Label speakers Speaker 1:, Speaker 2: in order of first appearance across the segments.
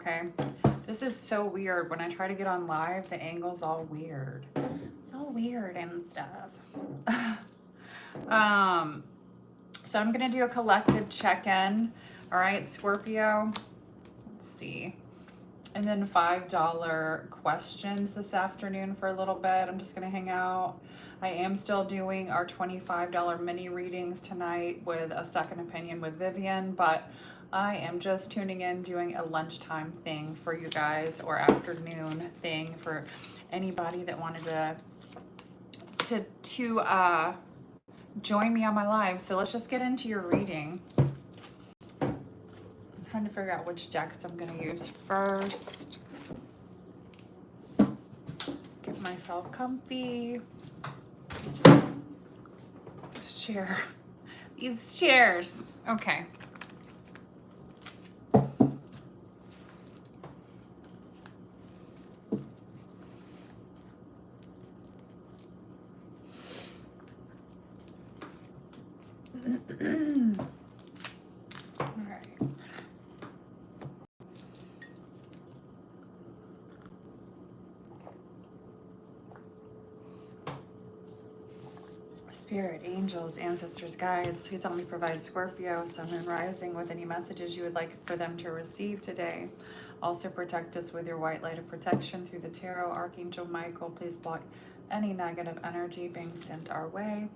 Speaker 1: Okay. This is so weird. When I try to get on live, the angle's all weird. It's all weird and stuff. So I'm going to do a collective check-in. All right, Scorpio. Let's see. And then $5 questions this afternoon for a little bit. I'm just going to hang out. I am still doing our $25 mini readings tonight with a second opinion with Vivian, but I am just tuning in, doing a lunchtime thing for you guys, or afternoon thing for anybody that wanted to join me on my live. So let's just get into your reading. I'm trying to figure out which decks I'm going to use first. Get myself comfy. This chair. These chairs. Okay. Spirit, angels, ancestors, guides, please help me provide Scorpio, Sun and Rising with any messages you would like for them to receive today. Also protect us with your white light of protection through the tarot. Archangel Michael, please block any negative energy being sent our way.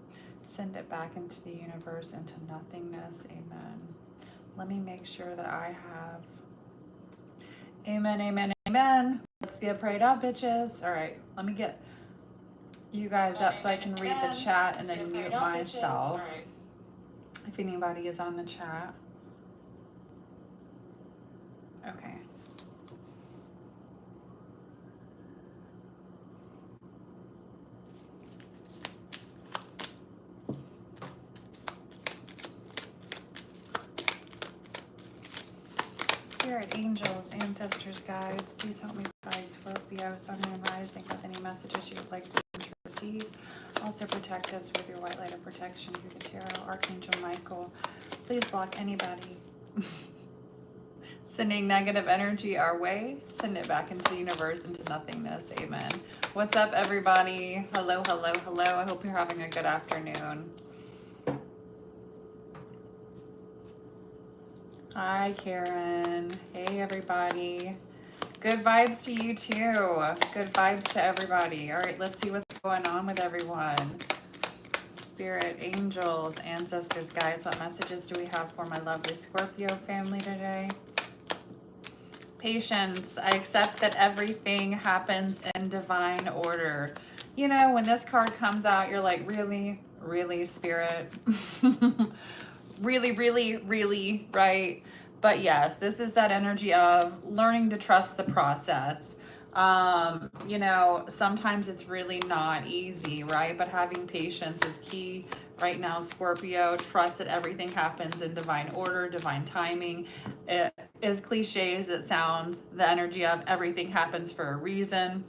Speaker 1: Send it back into the universe, into nothingness. Amen. Let me make sure that I have... Amen, amen, amen. Let's get prayed up, bitches. All right, let me get you guys up so I can read the chat and then mute myself. If anybody is on the chat. Okay. Spirit, angels, ancestors, guides, please help me provide Scorpio, Sun and Rising with any messages you would like to receive. Also protect us with your white light of protection through the tarot. Archangel Michael, please block anybody sending negative energy our way. Send it back into the universe, into nothingness. Amen. What's up, everybody? Hello, hello, hello. I hope you're having a good afternoon. Hi, Karen. Hey, everybody. Good vibes to you, too. Good vibes to everybody. All right, let's see what's going on with everyone. Spirit, angels, ancestors, guides, what messages do we have for my lovely Scorpio family today? Patience. I accept that everything happens in divine order. You know, when this card comes out, you're like, really, really, Spirit? Really, really, really, right? But yes, this is that energy of learning to trust the process. You know, sometimes it's really not easy, right? But having patience is key right now, Scorpio. Trust that everything happens in divine order, divine timing. As cliche as it sounds, the energy of everything happens for a reason,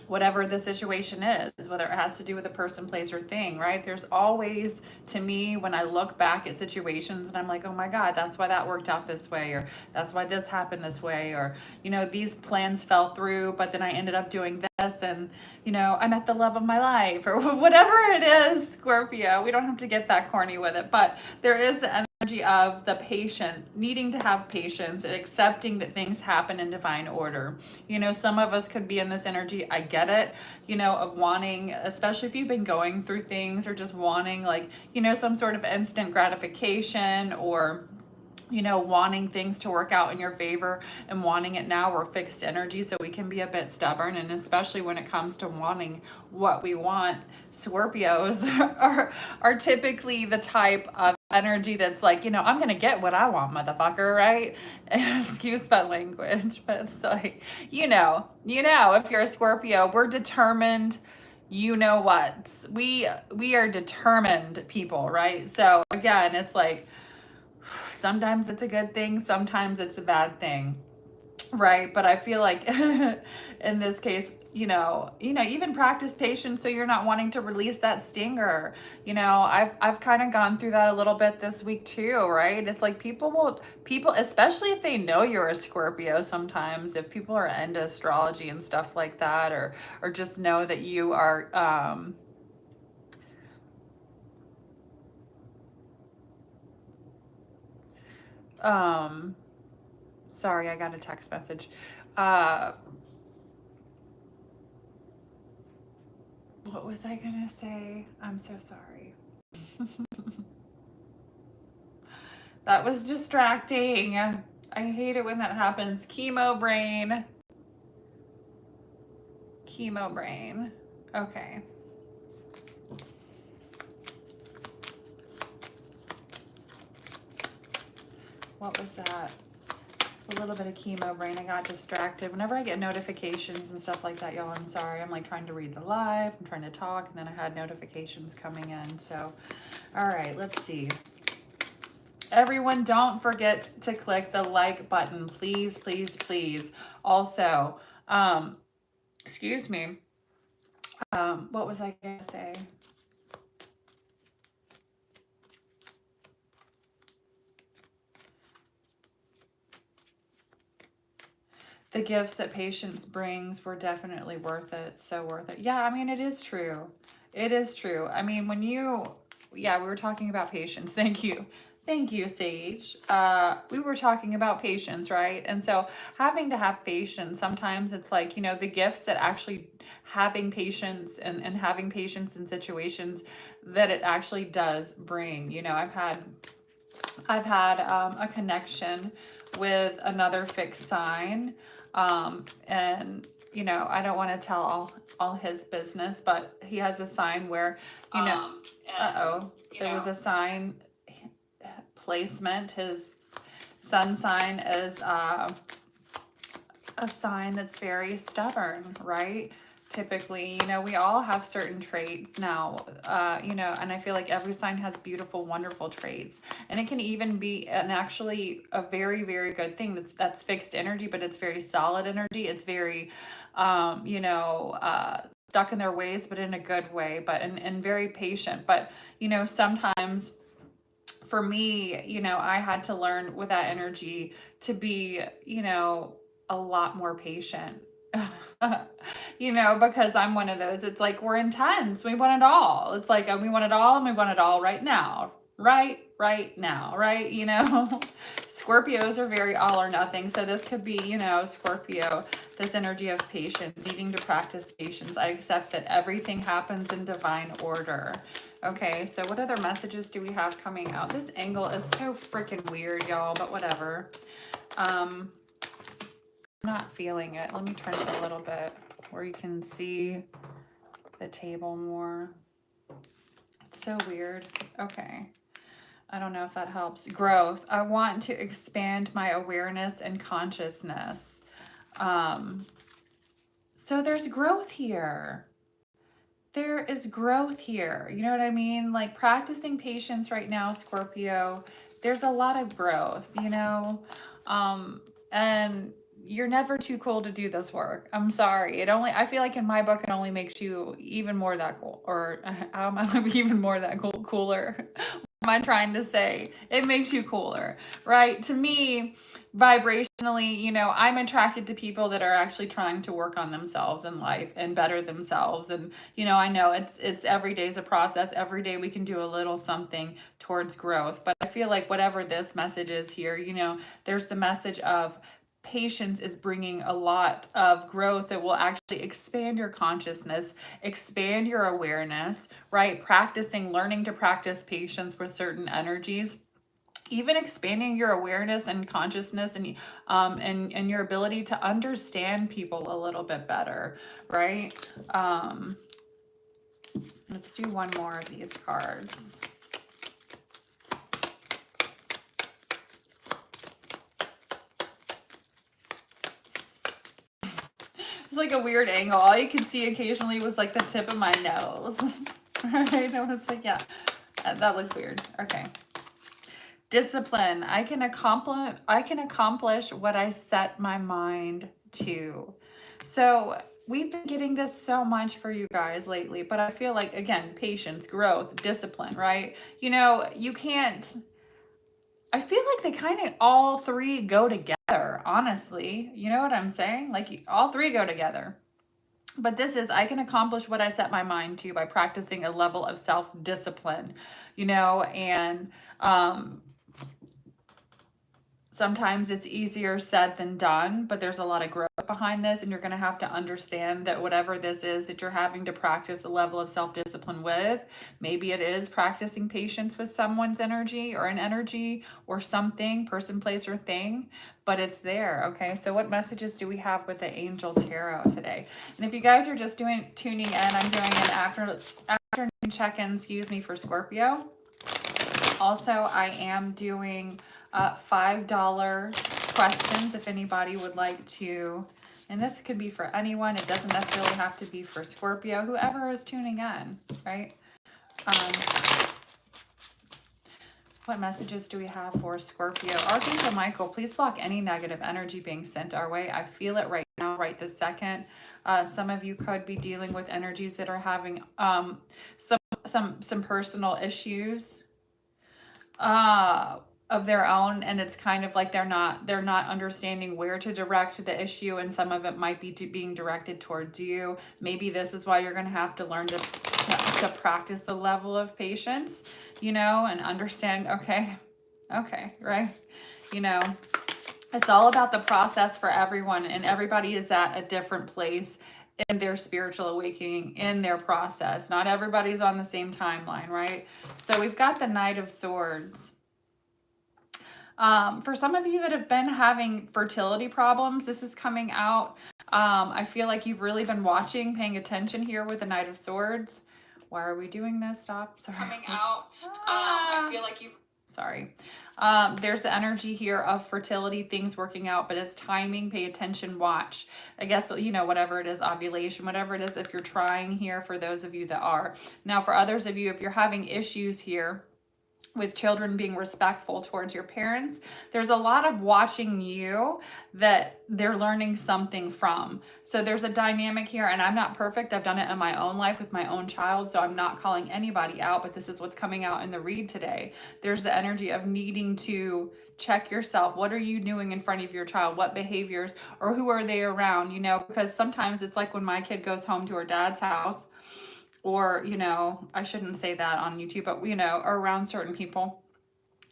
Speaker 1: whatever the situation is, whether it has to do with a person, place, or thing, right? There's always, to me, when I look back at situations and I'm like, oh my God, that's why that worked out this way, or that's why this happened this way, or, you know, these plans fell through, but then I ended up doing this, and, you know, I met the love of my life, or whatever it is, Scorpio. We don't have to get that corny with it, but there is the energy of the patient, needing to have patience and accepting that things happen in divine order. You know, some of us could be in this energy, I get it, you know, of wanting, especially if you've been going through things, or just wanting, like, you know, some sort of instant gratification, or, you know, wanting things to work out in your favor and wanting it now. We're fixed energy, so we can be a bit stubborn, and especially when it comes to wanting what we want, Scorpios are typically the type of energy that's like, you know, I'm gonna get what I want, motherfucker, right? Excuse my language, but it's like, you know, if you're a Scorpio, we're determined. You know what? We are determined people, right? So again, it's like, sometimes it's a good thing, sometimes it's a bad thing. Right, but I feel like in this case, even practice patience so you're not wanting to release that stinger. I've kind of gone through that a little bit this week too, right? It's like people, especially if they know you're a Scorpio sometimes, if people are into astrology and stuff like that, or just know that you are sorry, I got a text message. Uh what was I gonna say? I'm so sorry. That was distracting. I hate it when that happens. Chemo brain. Chemo brain. Okay. What was that? A little bit of chemo brain. I got distracted. Whenever I get notifications and stuff like that, y'all, I'm sorry. I'm like trying to read the live. I'm trying to talk, and then I had notifications coming in. So, all right, let's see. Everyone, don't forget to click the like button, please, please, please. Also, excuse me. What was I gonna say? The gifts that patience brings were definitely worth it. So worth it. Yeah, I mean, it is true. It is true. I mean, yeah, we were talking about patience. Thank you. Thank you, Sage. We were talking about patience, right? And so having to have patience, sometimes it's like, the gifts that actually having patience and having patience in situations that it actually does bring. I've had a connection with another fixed sign. And I don't want to tell all his business, but he has a sign where, there was a sign placement. His sun sign is a sign that's very stubborn, right? Typically, we all have certain traits now, and I feel like every sign has beautiful, wonderful traits. And it can even be actually a very, very good thing that's fixed energy, but it's very solid energy. It's very, stuck in their ways, but in a good way, and very patient. But, sometimes for me, I had to learn with that energy to be, a lot more patient. Because I'm one of those. It's like we're intense. We want it all. It's like we want it all, and we want it all right now. Right now, right? Scorpios are very all or nothing. So this could be, Scorpio, this energy of patience, needing to practice patience. I accept that everything happens in divine order. Okay, so what other messages do we have coming out? This angle is so freaking weird, y'all, but whatever. I'm not feeling it. Let me turn it a little bit where you can see the table more. It's so weird. Okay. I don't know if that helps. Growth. I want to expand my awareness and consciousness. So there's growth here. There is growth here. You know what I mean? Like practicing patience right now, Scorpio, there's a lot of growth, and you're never too cool to do this work. I'm sorry. I feel like in my book, it only makes you even more that cool, or how am I even more that cooler? What am I trying to say? It makes you cooler, right? To me, vibrationally, I'm attracted to people that are actually trying to work on themselves in life and better themselves. And, I know it's every day's a process. Every day we can do a little something towards growth. But I feel like whatever this message is here, there's the message of patience is bringing a lot of growth that will actually expand your consciousness, expand your awareness, right? Learning to practice patience with certain energies, even expanding your awareness and consciousness and your ability to understand people a little bit better, right? Let's do one more of these cards. It's like a weird angle. All you could see occasionally was like the tip of my nose. Right? I was like, yeah, that looks weird. Okay. Discipline. I can accomplish what I set my mind to. So we've been getting this so much for you guys lately, but I feel like, again, patience, growth, discipline, right? You know, you can't, I feel like they kind of all three go together, honestly. You know what I'm saying? Like all three go together. But this is, I can accomplish what I set my mind to by practicing a level of self-discipline, you know, and sometimes it's easier said than done, but there's a lot of growth behind this, and you're going to have to understand that whatever this is that you're having to practice a level of self-discipline with, maybe it is practicing patience with someone's energy or an energy or something, person, place, or thing, but it's there. Okay, so what messages do we have with the Angel Tarot today? And if you guys are just tuning in, I'm doing an afternoon check-in, excuse me, for Scorpio. Also, I am doing $5 questions if anybody would like to, and this could be for anyone. It doesn't necessarily have to be for Scorpio, whoever is tuning in, right? What messages do we have for Scorpio? Archangel Michael, please block any negative energy being sent our way. I feel it right now, right this second. Some of you could be dealing with energies that are having some personal issues of their own, and it's kind of like they're not understanding where to direct the issue, and some of it might be being directed towards you. Maybe this is why you're going to have to learn to practice a level of patience, you know, and understand, okay, right? You know, it's all about the process for everyone, and everybody is at a different place in their spiritual awakening, in their process. Not everybody's on the same timeline, right? So we've got the Knight of Swords. For some of you that have been having fertility problems, this is coming out. I feel like you've really been watching, paying attention here with the Knight of Swords. Why are we doing this? Stop. Sorry. Coming out. I feel like sorry. There's the energy here of fertility, things working out, but it's timing, pay attention, watch. I guess, you know, whatever it is, ovulation, whatever it is, if you're trying here, for those of you that are. Now, for others of you, if you're having issues here with children being respectful towards your parents, there's a lot of watching you that they're learning something from. So there's a dynamic here, and I'm not perfect. I've done it in my own life with my own child, so I'm not calling anybody out, but this is what's coming out in the read today. There's the energy of needing to check yourself. What are you doing in front of your child? What behaviors, or who are they around? You know, because sometimes it's like when my kid goes home to her dad's house, or, you know, I shouldn't say that on YouTube, but, you know, around certain people,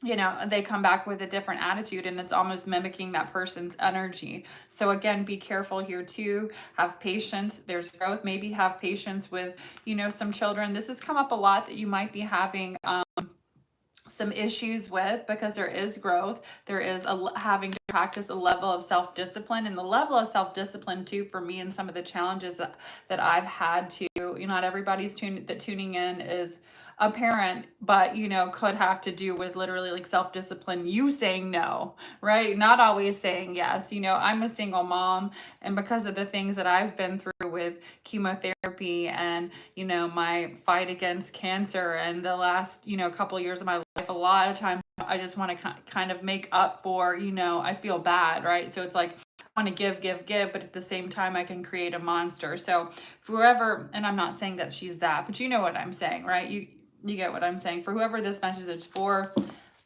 Speaker 1: you know, they come back with a different attitude, and it's almost mimicking that person's energy. So again, be careful here too. Have patience. There's growth. Maybe have patience with, you know, some children. This has come up a lot that you might be having some issues with, because there is growth. There is having to practice a level of self-discipline, and the level of self-discipline too, for me, and some of the challenges that I've had to, you know, not everybody's tuning in is a parent, but, you know, could have to do with literally like self-discipline, you saying no, right? Not always saying yes. You know, I'm a single mom, and because of the things that I've been through with chemotherapy and, you know, my fight against cancer, and the last, you know, couple years of my life, a lot of times I just want to kind of make up for, you know, I feel bad, right? So it's like, I want to give, but at the same time, I can create a monster. So whoever, and I'm not saying that she's that, but you know what I'm saying, right? You get what I'm saying. For whoever this message is for,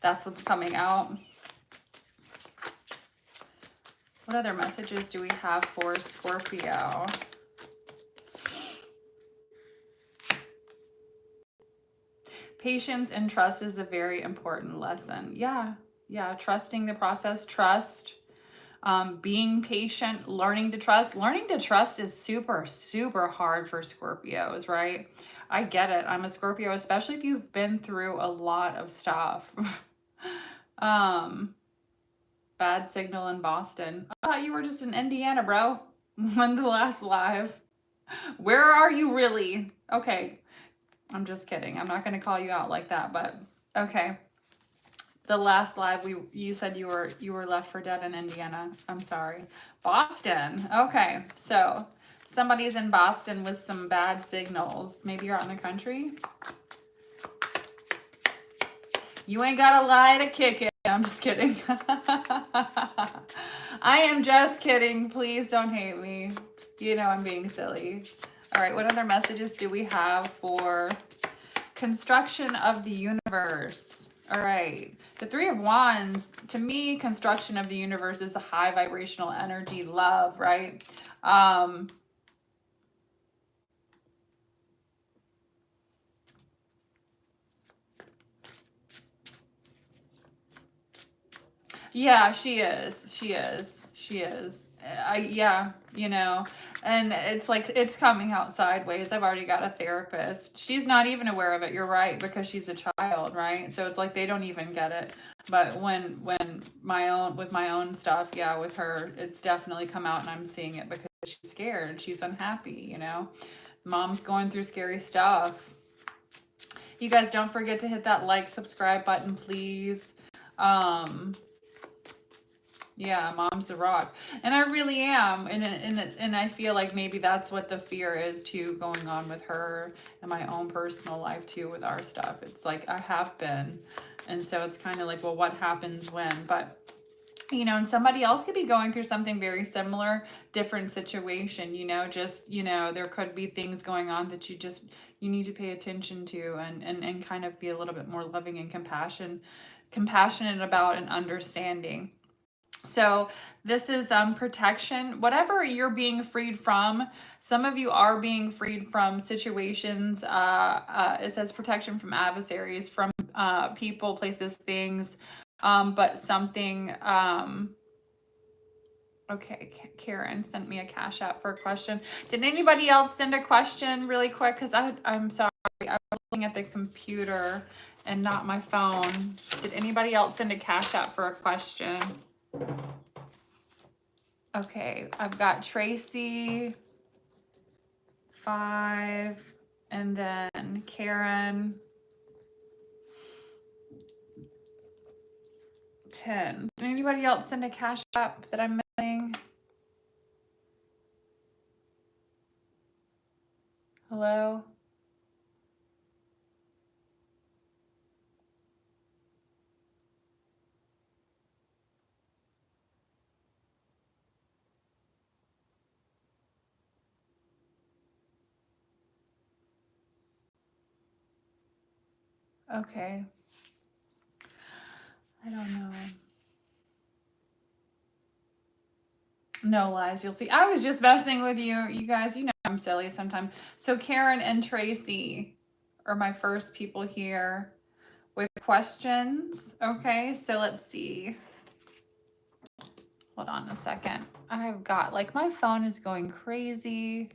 Speaker 1: that's what's coming out. What other messages do we have for Scorpio? Patience and trust is a very important lesson. Yeah, trusting the process, trust, being patient, learning to trust. Learning to trust is super, super hard for Scorpios, right? I get it. I'm a Scorpio, especially if you've been through a lot of stuff. Bad signal in Boston. I thought you were just in Indiana, bro. When the last live? Where are you really? Okay, I'm just kidding. I'm not going to call you out like that, but okay. The last live, you said you were left for dead in Indiana. I'm sorry. Boston. Okay, so somebody's in Boston with some bad signals. Maybe you're out in the country. You ain't gotta lie to kick it. I'm just kidding. I am just kidding. Please don't hate me. You know I'm being silly. All right, what other messages do we have for construction of the universe? All right, the Three of Wands, to me, construction of the universe is a high vibrational energy, love, right? Yeah, she is. She is. She is. Yeah, you know, and it's like it's coming out sideways. I've already got a therapist. She's not even aware of it. You're right, because she's a child, right? So it's like they don't even get it. But when my own stuff, yeah, with her, it's definitely come out, and I'm seeing it because she's scared. She's unhappy, you know. Mom's going through scary stuff. You guys don't forget to hit that like, subscribe button, please. Yeah, mom's a rock. And I really am. And I feel like maybe that's what the fear is too, going on with her and my own personal life too, with our stuff. It's like I have been. And so it's kind of like, well, what happens when? But, you know, and somebody else could be going through something very similar, different situation, you know, just, you know, there could be things going on that you need to pay attention to and kind of be a little bit more loving and compassionate about and understanding. So this is protection, whatever you're being freed from. Some of you are being freed from situations. It says protection from adversaries, from people, places, things, but something. Okay, Karen sent me a Cash App for a question. Did anybody else send a question really quick? Because I'm sorry, I was looking at the computer and not my phone. Did anybody else send a Cash App for a question? Okay, I've got Tracy, 5, and then Karen, 10. Did anybody else send a Cash App that I'm missing? Hello? Okay. I don't know. No lies, you'll see. I was just messing with you. You guys, you know I'm silly sometimes. So Karen and Tracy are my first people here with questions. Okay, so let's see. Hold on a second. I've got, like, my phone is going crazy.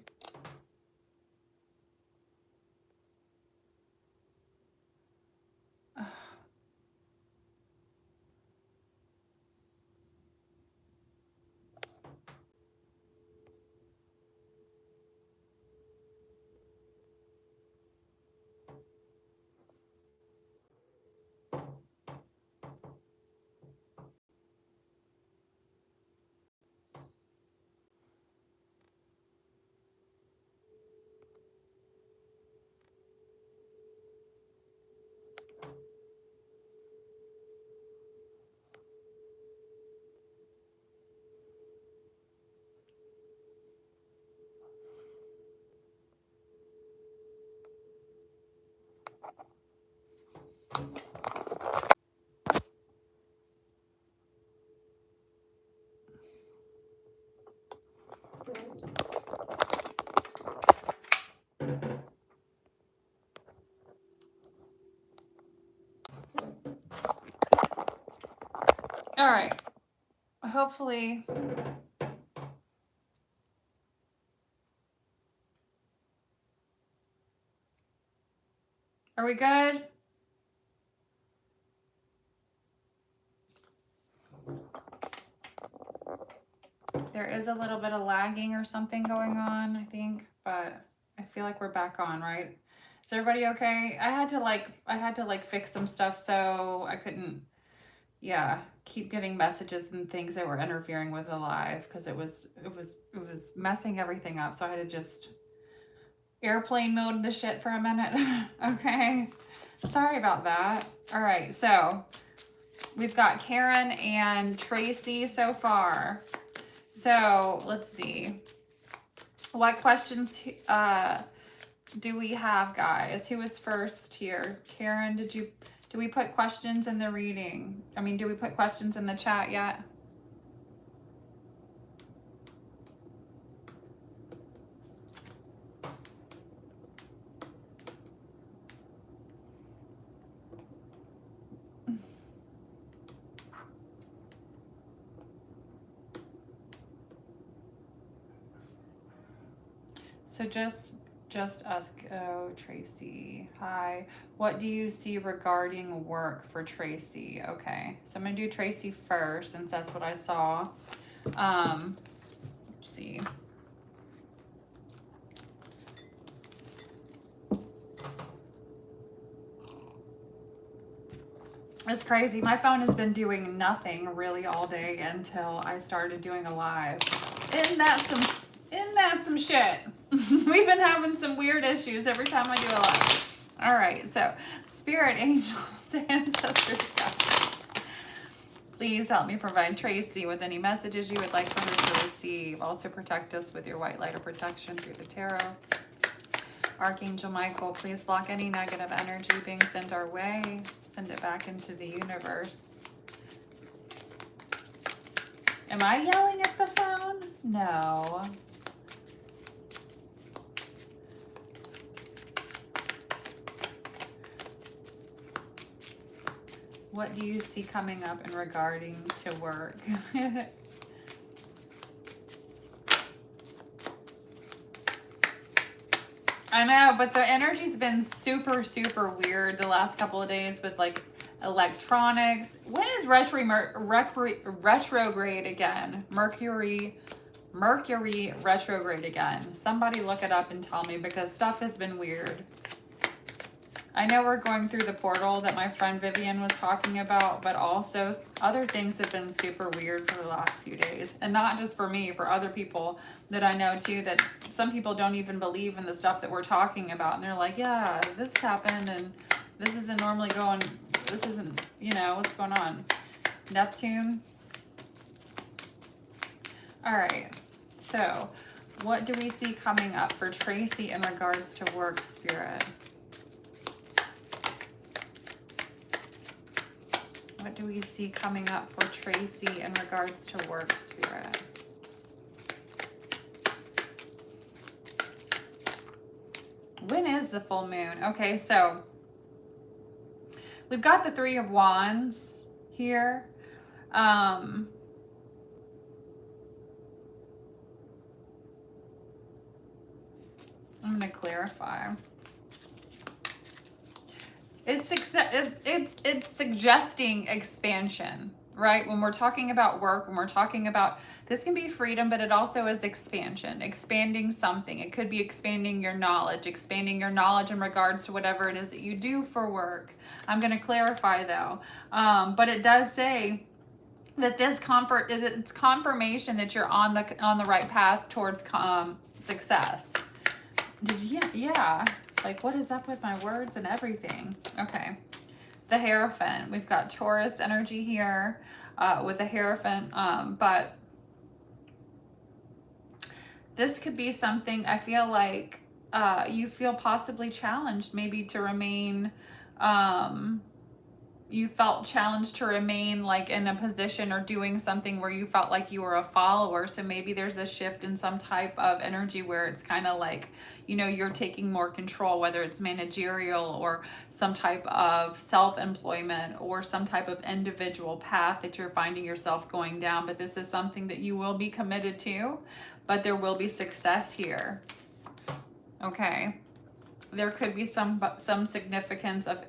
Speaker 1: All right. Hopefully. Are we good? There is a little bit of lagging or something going on, I think, but I feel like we're back on, right? Is everybody okay? I had to fix some stuff, so I couldn't, yeah, keep getting messages and things that were interfering with the live, because it was messing everything up. So I had to just airplane mode the shit for a minute. Okay, sorry about that. All right, so we've got Karen and Tracy so far. So let's see. What questions do we have, guys? Who is first here? Karen, do we put questions in the reading? I mean, do we put questions in the chat yet? So just us go, Tracy. Hi. What do you see regarding work for Tracy? Okay, so I'm gonna do Tracy first since that's what I saw. Let's see. It's crazy. My phone has been doing nothing really all day until I started doing a live. Isn't that some shit? We've been having some weird issues every time I do a live. All right, so spirit, angels, ancestors, guides, please help me provide Tracy with any messages you would like for her to receive. Also protect us with your white light of protection through the tarot. Archangel Michael, please block any negative energy being sent our way. Send it back into the universe. Am I yelling at the phone? No. What do you see coming up in regarding to work? I know, but the energy's been super, super weird the last couple of days with like electronics. When is retrograde again? Mercury retrograde again. Somebody look it up and tell me because stuff has been weird. I know we're going through the portal that my friend Vivian was talking about, but also other things have been super weird for the last few days. And not just for me, for other people that I know too, that some people don't even believe in the stuff that we're talking about. And they're like, yeah, this happened and this isn't normally going, this isn't, you know, what's going on? Neptune. All right, so what do we see coming up for Tracy in regards to work, Spirit? What do we see coming up for Tracy in regards to work, Spirit? When is the full moon? Okay, so we've got the Three of Wands here. I'm going to clarify. It's suggesting expansion, right? When we're talking about work, when we're talking about, this can be freedom, but it also is expansion, expanding something. It could be expanding your knowledge in regards to whatever it is that you do for work. I'm going to clarify though. But it does say that this it's confirmation that you're on the right path towards success. Yeah. Like, what is up with my words and everything? Okay. The Hierophant. We've got Taurus energy here with the Hierophant. But this could be something, I feel like you feel possibly challenged maybe to remain, you felt challenged to remain like in a position or doing something where you felt like you were a follower. So maybe there's a shift in some type of energy where it's kind of like, you know, you're taking more control, whether it's managerial or some type of self-employment or some type of individual path that you're finding yourself going down. But this is something that you will be committed to, but there will be success here. Okay. There could be some significance of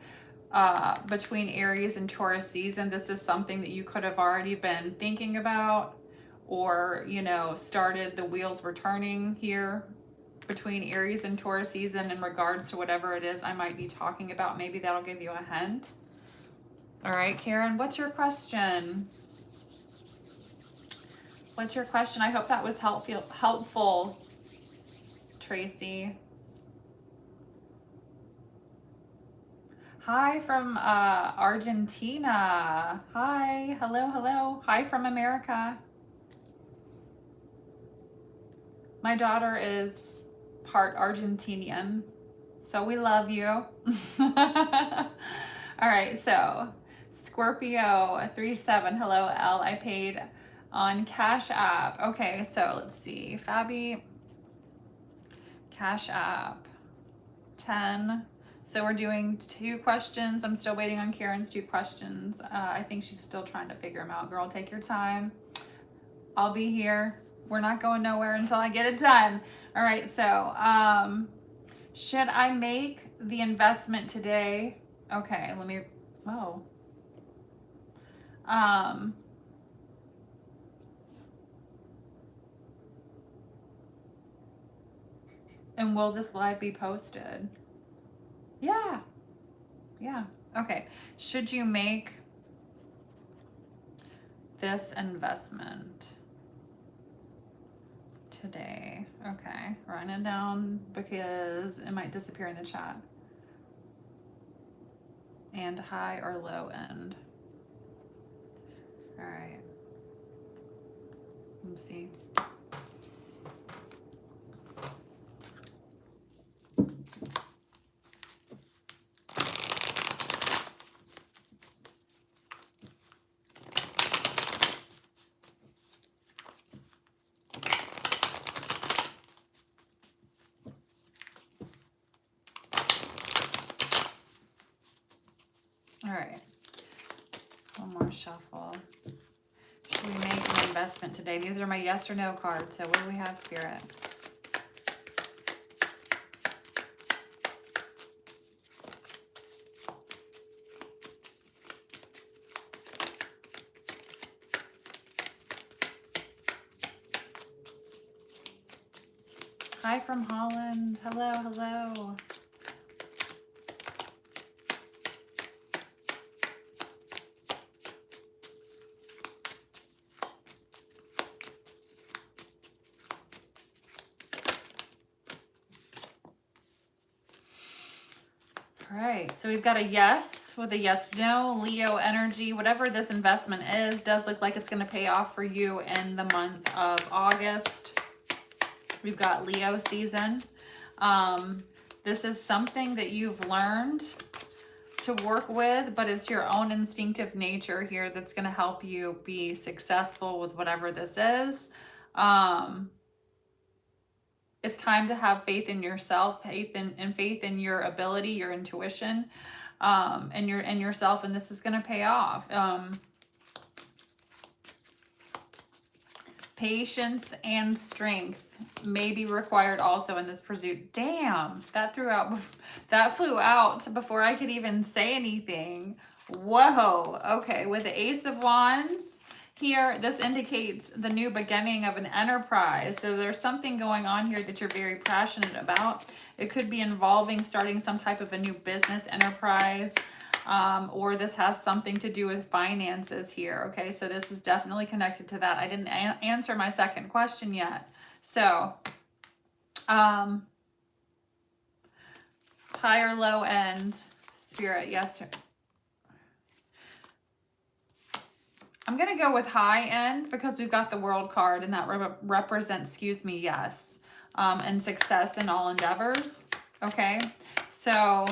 Speaker 1: between Aries and Taurus season. This is something that you could have already been thinking about, or, you know, started, the wheels were turning here between Aries and Taurus season in regards to whatever it is I might be talking about. Maybe that'll give you a hint. All right, Karen, what's your question? What's your question? I hope that was helpful, Tracy. Hi from Argentina. Hi, hello, hello. Hi from America. My daughter is part Argentinian, so we love you. All right, so Scorpio 37. Hello, L. I paid on Cash App. Okay, so let's see. Fabi, Cash App 10. So we're doing 2 questions. I'm still waiting on Karen's 2 questions. I think she's still trying to figure them out. Girl, take your time. I'll be here. We're not going nowhere until I get it done. All right, so should I make the investment today? Okay, let me, oh. And will this live be posted? Yeah, yeah, okay. Should you make this investment today? Okay, writing it down because it might disappear in the chat. And high or low end. All right. Let's see. All right. One more shuffle. Should we make an investment today? These are my yes or no cards. So what do we have, Spirit? Hi from Holland. Hello, hello. All right, so we've got a yes with a yes, no, Leo energy. Whatever this investment is, does look like it's going to pay off for you in the month of August. We've got Leo season. This is something that you've learned to work with, but it's your own instinctive nature here that's going to help you be successful with whatever this is. It's time to have faith in yourself, faith in your ability, your intuition, and yourself, and this is going to pay off. Patience and strength may be required also in this pursuit. Damn, that flew out before I could even say anything. Whoa. Okay, with the Ace of Wands here, this indicates the new beginning of an enterprise. So there's something going on here that you're very passionate about. It could be involving starting some type of a new business enterprise. Or this has something to do with finances here. Okay, so this is definitely connected to that. I didn't answer my second question yet. So, high or low end, Spirit, yes. I'm going to go with high end because we've got the World card and that represents, excuse me, yes, and success in all endeavors. Okay, so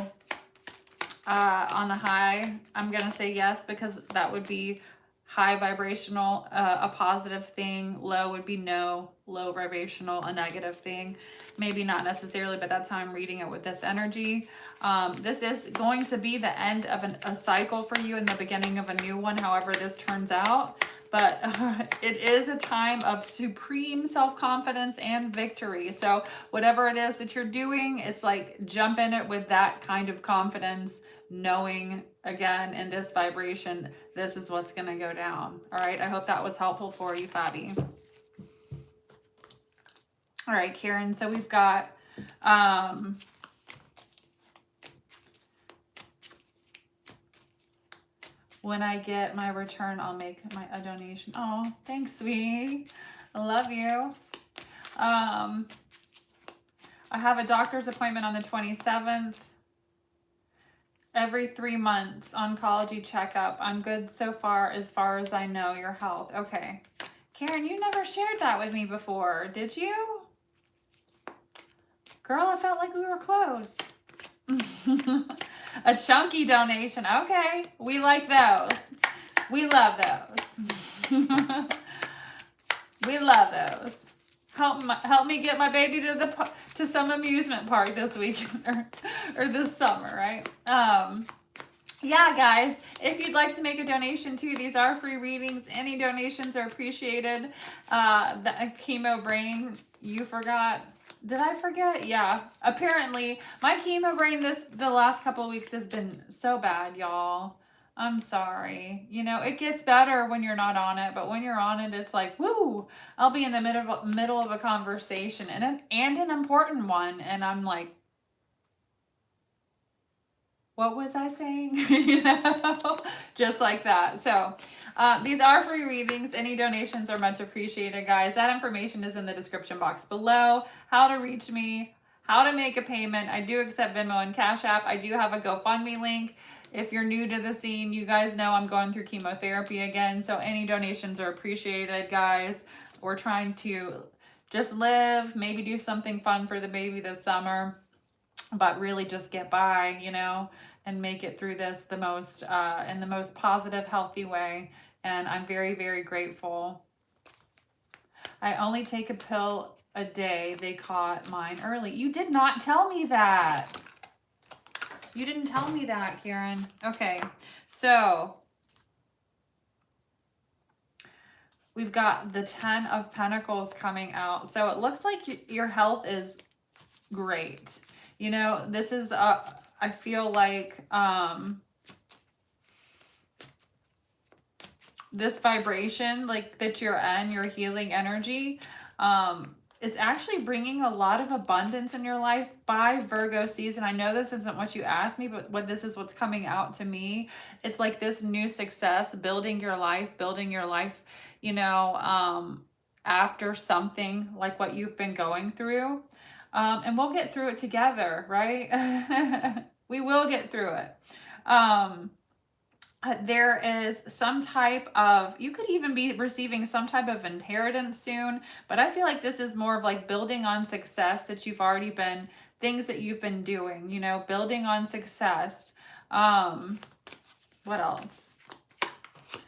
Speaker 1: on the high, I'm going to say yes because that would be high vibrational, a positive thing. Low would be no, low vibrational, a negative thing. Maybe not necessarily, but that's how I'm reading it with this energy. This is going to be the end of a cycle for you and the beginning of a new one, however this turns out. But it is a time of supreme self-confidence and victory. So whatever it is that you're doing, it's like jump in it with that kind of confidence, knowing, again, in this vibration, this is what's going to go down. All right, I hope that was helpful for you, Fabi. All right, Karen, so we've got when I get my return, I'll make a donation. Oh, thanks, sweetie. I love you. I have a doctor's appointment on the 27th. Every 3 months, oncology checkup. I'm good so far as I know. Your health. Okay. Karen, you never shared that with me before, did you? Girl, I felt like we were close. A chunky donation. Okay. We like those. We love those. We love those. Help me get my baby to some amusement park this week or this summer, right? Yeah, guys, if you'd like to make a donation too, these are free readings. Any donations are appreciated. The chemo brain, you forgot. Did I forget? Yeah. Apparently, my chemo brain the last couple of weeks has been so bad, y'all. I'm sorry. You know, it gets better when you're not on it, but when you're on it, it's like, woo! I'll be in the middle of a conversation and an important one, and I'm like, what was I saying? You know, just like that. So these are free readings. Any donations are much appreciated, guys. That information is in the description box below. How to reach me, how to make a payment. I do accept Venmo and Cash App. I do have a GoFundMe link. If you're new to the scene, you guys know I'm going through chemotherapy again. So any donations are appreciated, guys. We're trying to just live, maybe do something fun for the baby this summer, but really just get by, you know, and make it through this in the most positive, healthy way. And I'm very, very grateful. I only take a pill a day. They caught mine early. You did not tell me that. You didn't tell me that, Karen. Okay, so we've got the 10 of Pentacles coming out. So it looks like your health is great. You know, this is, I feel like this vibration, like that you're in, your healing energy, is actually bringing a lot of abundance in your life by Virgo season. I know this isn't what you asked me, but this is what's coming out to me. It's like this new success, building your life, you know, after something like what you've been going through. And we'll get through it together, right? We will get through it. There is some type of, you could even be receiving some type of inheritance soon, but I feel like this is more of like building on success that you've already been, things that you've been doing, you know, building on success. What else?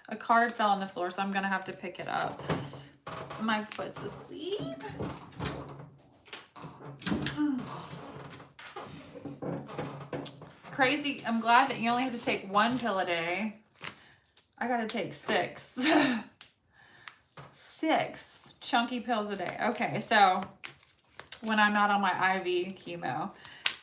Speaker 1: A card fell on the floor, so I'm going to have to pick it up. My foot's asleep. It's crazy. I'm glad that you only have to take one pill a day. I gotta take 6. 6 chunky pills a day. Okay, so when I'm not on my IV chemo.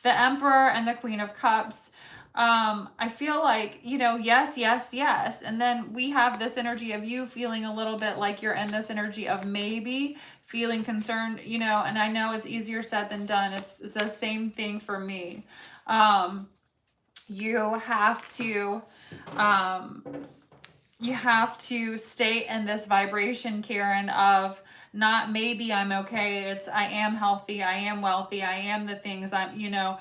Speaker 1: The Emperor and the Queen of Cups. I feel like, you know, yes, yes, yes. And then we have this energy of you feeling a little bit like you're in this energy of maybe feeling concerned, you know, and I know it's easier said than done. It's the same thing for me. You have to stay in this vibration, Karen, of not maybe I'm okay. It's I am healthy. I am wealthy. I am the things I'm, you know,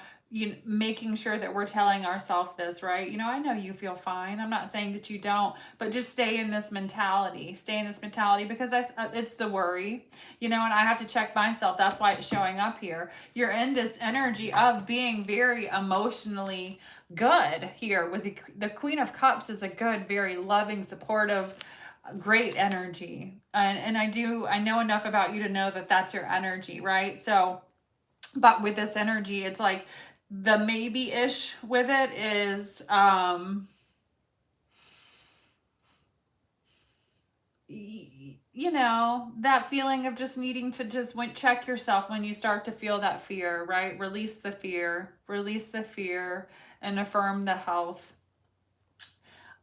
Speaker 1: making sure that we're telling ourselves this, right? You know, I know you feel fine. I'm not saying that you don't, but just stay in this mentality. Stay in this mentality because it's the worry, you know, and I have to check myself. That's why it's showing up here. You're in this energy of being very emotionally good here with the Queen of Cups is a good, very loving, supportive, great energy. And I know enough about you to know that that's your energy, right? So, but with this energy, it's like the maybe-ish with it is, you know, that feeling of just needing to just check yourself when you start to feel that fear, right? Release the fear, and affirm the health.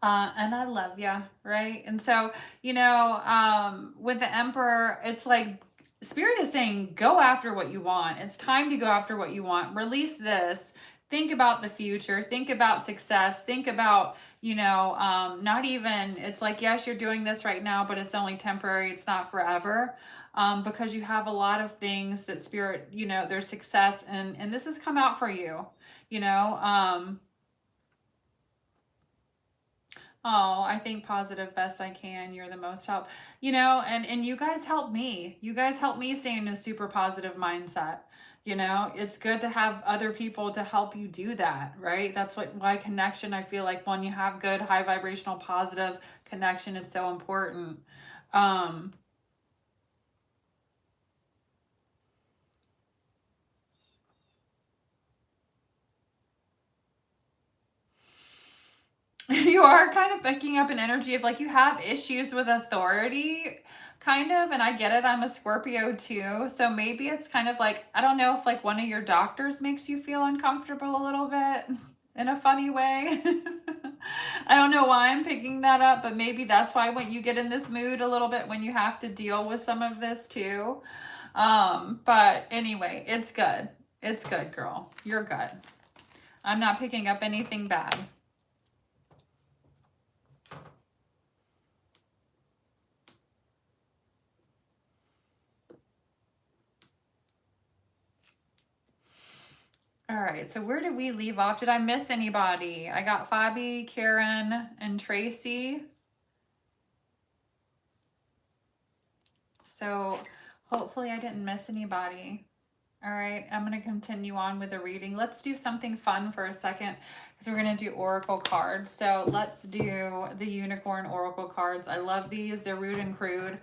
Speaker 1: And I love you, right? And so, you know, with the Emperor, it's like Spirit is saying, go after what you want. It's time to go after what you want. Release this. Think about the future. Think about success. Think about, you know, not even, it's like, yes, you're doing this right now, but it's only temporary. It's not forever. Because you have a lot of things that Spirit, you know, there's success and this has come out for you, you know, Oh, I think positive best I can. You're the most help. You know, and you guys help me. You guys help me stay in a super positive mindset. You know, it's good to have other people to help you do that, right? That's what why connection, I feel like when you have good high vibrational positive connection, it's so important. Um you are kind of picking up an energy of like you have issues with authority, kind of, and I get it. I'm a Scorpio too. So maybe it's kind of like, I don't know if like one of your doctors makes you feel uncomfortable a little bit in a funny way. I don't know why I'm picking that up, but maybe that's why when you get in this mood a little bit when you have to deal with some of this too. But anyway, it's good. It's good, girl. You're good. I'm not picking up anything bad. All right, so where did we leave off? Did I miss anybody? I got Fabi, Karen, and Tracy. So hopefully I didn't miss anybody. All right, I'm going to continue on with the reading. Let's do something fun for a second because we're going to do oracle cards. So let's do the unicorn oracle cards. I love these. They're rude and crude.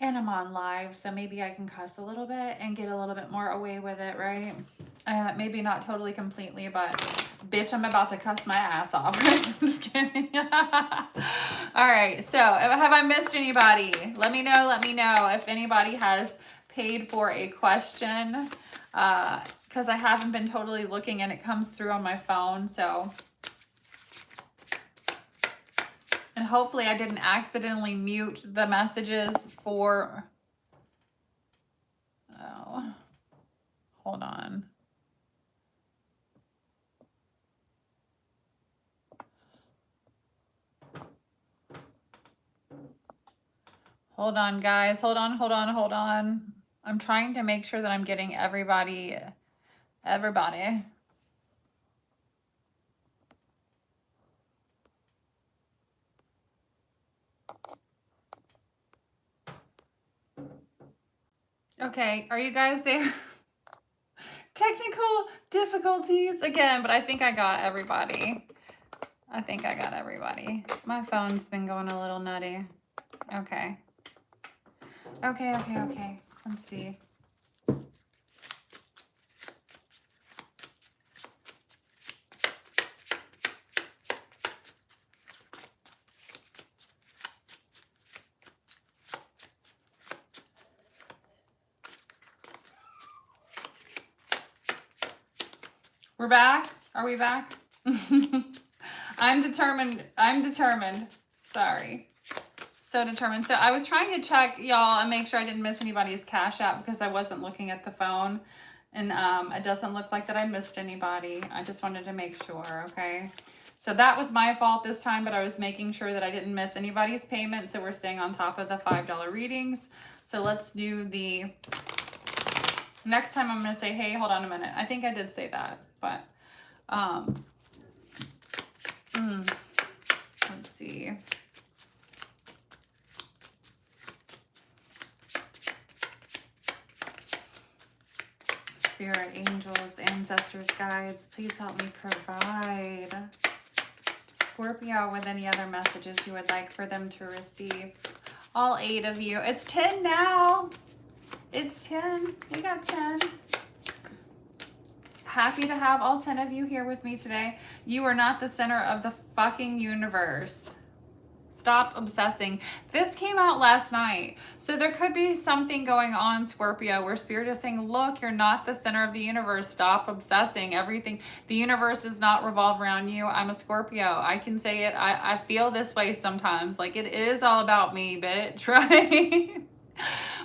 Speaker 1: And I'm on live, so maybe I can cuss a little bit and get a little bit more away with it, right? Maybe not totally completely, but bitch, I'm about to cuss my ass off. I'm just kidding. All right, so have I missed anybody? Let me know if anybody has paid for a question, because I haven't been totally looking and it comes through on my phone, so... And hopefully I didn't accidentally mute the messages for... Oh, hold on. Hold on, guys. Hold on. I'm trying to make sure that I'm getting everybody. Okay, are you guys there? Technical difficulties again, but I think I got everybody. My phone's been going a little nutty. Okay. Okay. Let's see. We're back? Are we back? I'm determined. Sorry. So determined. So I was trying to check, y'all, and make sure I didn't miss anybody's Cash App because I wasn't looking at the phone. And it doesn't look like that I missed anybody. I just wanted to make sure, okay? So that was my fault this time, but I was making sure that I didn't miss anybody's payment. So we're staying on top of the $5 readings. So let's do the... Next time I'm going to say, hey, hold on a minute. I think I did say that, but let's see. Spirit, angels, ancestors, guides, please help me provide Scorpio with any other messages you would like for them to receive. All 8 of you. It's 10 now. It's 10. We got 10. Happy to have all 10 of you here with me today. You are not the center of the fucking universe. Stop obsessing. This came out last night. So there could be something going on, Scorpio, where Spirit is saying, look, you're not the center of the universe. Stop obsessing. Everything, the universe does not revolve around you. I'm a Scorpio. I can say it. I feel this way sometimes. Like, it is all about me, bitch, right?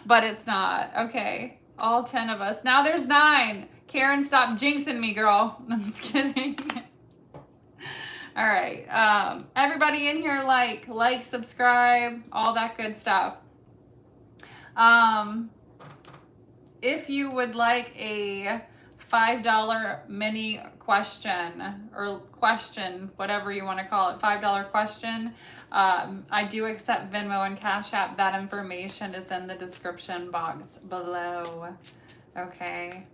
Speaker 1: But it's not. Okay. All 10 of us. Now there's 9. Karen, stop jinxing me, girl. I'm just kidding. All right. Everybody in here, like, subscribe, all that good stuff. If you would like a $5 mini question, or question, whatever you want to call it, $5 question. I do accept Venmo and Cash App. That information is in the description box below. Okay.